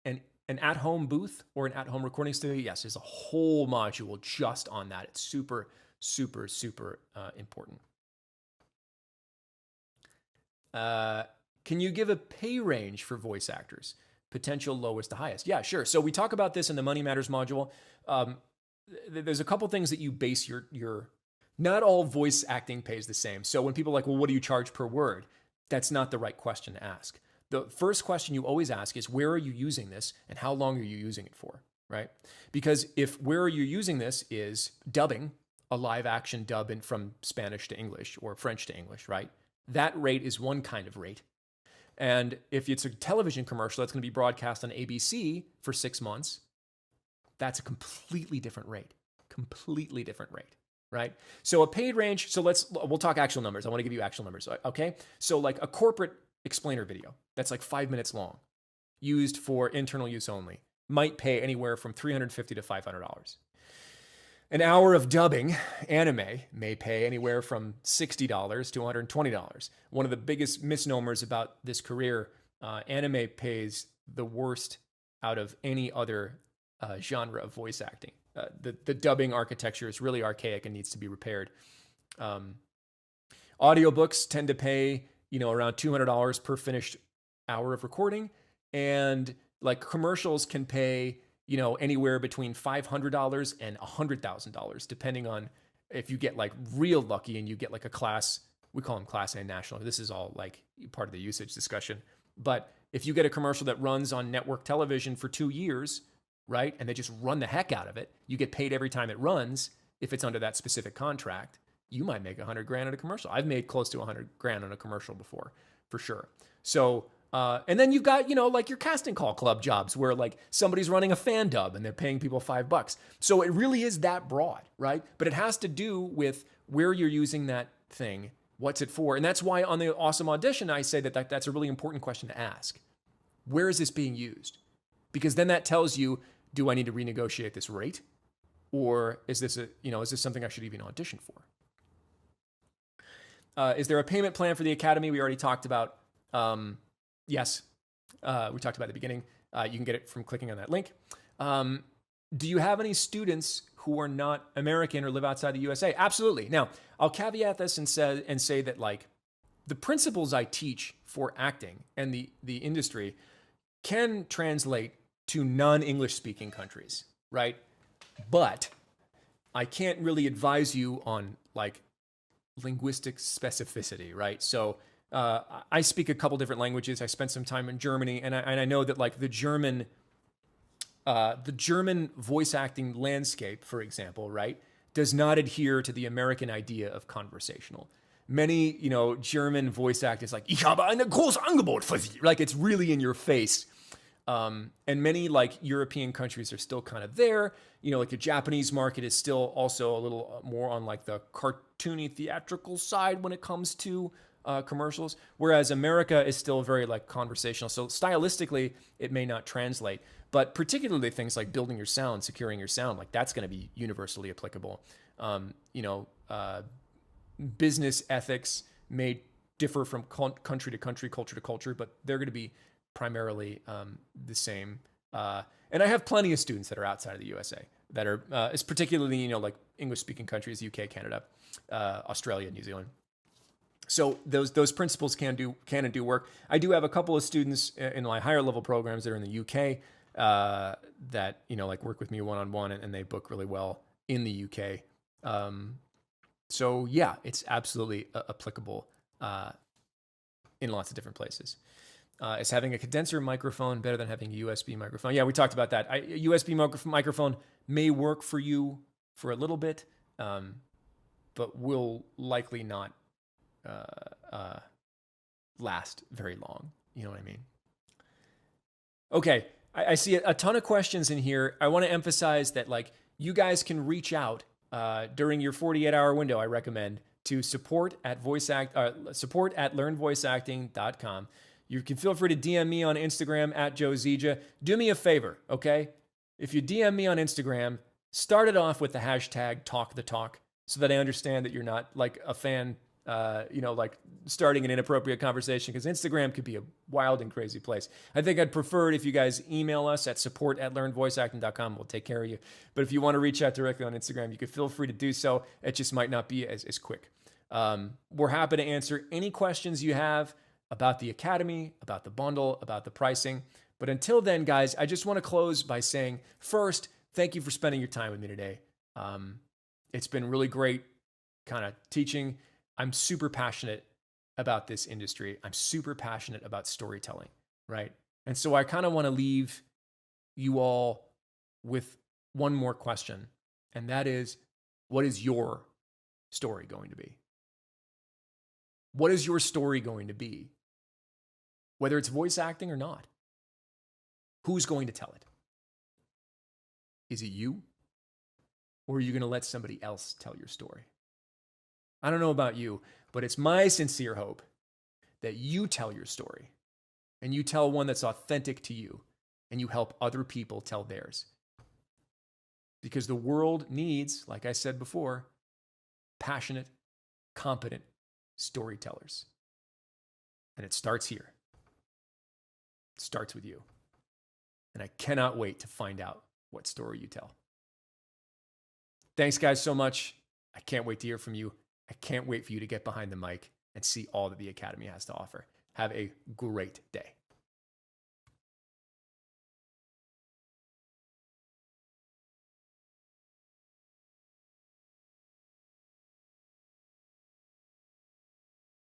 A: an at-home booth or an at-home recording studio? Yes, there's a whole module just on that. It's super, Super, super important. Can you give a pay range for voice actors? Potential lowest to highest. Yeah, sure. So we talk about this in the Money Matters module. There's a couple things that you base your not all voice acting pays the same. So when people are like, well, what do you charge per word? That's not the right question to ask. The first question you always ask is, where are you using this and how long are you using it for, right? Because if where you're using this is dubbing, a live action dub from Spanish to English or French to English, right? That rate is one kind of rate. And if it's a television commercial that's going to be broadcast on ABC for 6 months, that's a completely different rate. Completely different rate, right? So a paid range, so we'll talk actual numbers. I want to give you actual numbers, okay? So like a corporate explainer video that's like 5 minutes long, used for internal use only, might pay anywhere from $350 to $500. An hour of dubbing anime may pay anywhere from $60 to $120. One of the biggest misnomers about this career, anime pays the worst out of any other genre of voice acting. The dubbing architecture is really archaic and needs to be repaired. Audiobooks tend to pay, around $200 per finished hour of recording, and like commercials can pay, anywhere between $500 and $100,000, depending on if you get like real lucky and you get like a class, we call them Class A national. This is all like part of the usage discussion. But if you get a commercial that runs on network television for 2 years, right, and they just run the heck out of it, you get paid every time it runs. If it's under that specific contract, you might make $100,000 on a commercial. I've made close to $100,000 on a commercial before, for sure. So, and then you've got, like your casting call club jobs where like somebody's running a fan dub and they're paying people $5. So it really is that broad, right? But it has to do with where you're using that thing, what's it for? And that's why on the Awesome Audition, I say that's a really important question to ask. Where is this being used? Because then that tells you, do I need to renegotiate this rate? Or is this is this something I should even audition for? Is there a payment plan for the Academy? We already talked about. Yes, we talked about at the beginning. You can get it from clicking on that link. Do you have any students who are not American or live outside the USA? Absolutely. Now, I'll caveat this and say that like the principles I teach for acting and the industry can translate to non-English speaking countries, right? But I can't really advise you on like linguistic specificity, right? So I speak a couple different languages. I spent some time in Germany, and I know that like the German voice acting landscape, for example, right, does not adhere to the American idea of conversational. Many, German voice actors like, ich habe ein großes Angebot für Sie. Like it's really in your face. And many like European countries are still kind of there. Like the Japanese market is still also a little more on like the cartoony theatrical side when it comes to commercials, whereas America is still very like conversational. So stylistically, it may not translate, but particularly things like building your sound, securing your sound, like that's going to be universally applicable. Business ethics may differ from country to country, culture to culture, but they're going to be primarily the same. And I have plenty of students that are outside of the USA that are, it's particularly, like English-speaking countries, UK, Canada, Australia, New Zealand. So those principles can and do work. I do have a couple of students in my higher level programs that are in the UK that, like work with me one-on-one and they book really well in the UK. So yeah, it's absolutely applicable in lots of different places. Is having a condenser microphone better than having a USB microphone? Yeah, we talked about that. A USB microphone may work for you for a little bit, but will likely not last very long. You know what I mean? Okay, I see a ton of questions in here. I want to emphasize that like you guys can reach out during your 48-hour window. I recommend to support at learnvoiceacting.com. You can feel free to DM me on Instagram at Joe Zeija. Do me a favor, okay? If you DM me on Instagram, start it off with the hashtag #TalkTheTalk so that I understand that you're not like a fan like starting an inappropriate conversation, because Instagram could be a wild and crazy place. I think I'd prefer it if you guys email us at support@learnvoiceacting.com. We'll take care of you. But if you want to reach out directly on Instagram, you can feel free to do so. It just might not be as quick. We're happy to answer any questions you have about the Academy, about the bundle, about the pricing. But until then, guys, I just want to close by saying, first, thank you for spending your time with me today. It's been really great kind of teaching. I'm super passionate about this industry. I'm super passionate about storytelling, right? And so I kind of want to leave you all with one more question, and that is, what is your story going to be? What is your story going to be? Whether it's voice acting or not. Who's going to tell it? Is it you? Or are you going to let somebody else tell your story? I don't know about you, but it's my sincere hope that you tell your story, and you tell one that's authentic to you, and you help other people tell theirs. Because the world needs, like I said before, passionate, competent storytellers. And it starts here. It starts with you. And I cannot wait to find out what story you tell. Thanks, guys, so much. I can't wait to hear from you. I can't wait for you to get behind the mic and see all that the Academy has to offer. Have a great day.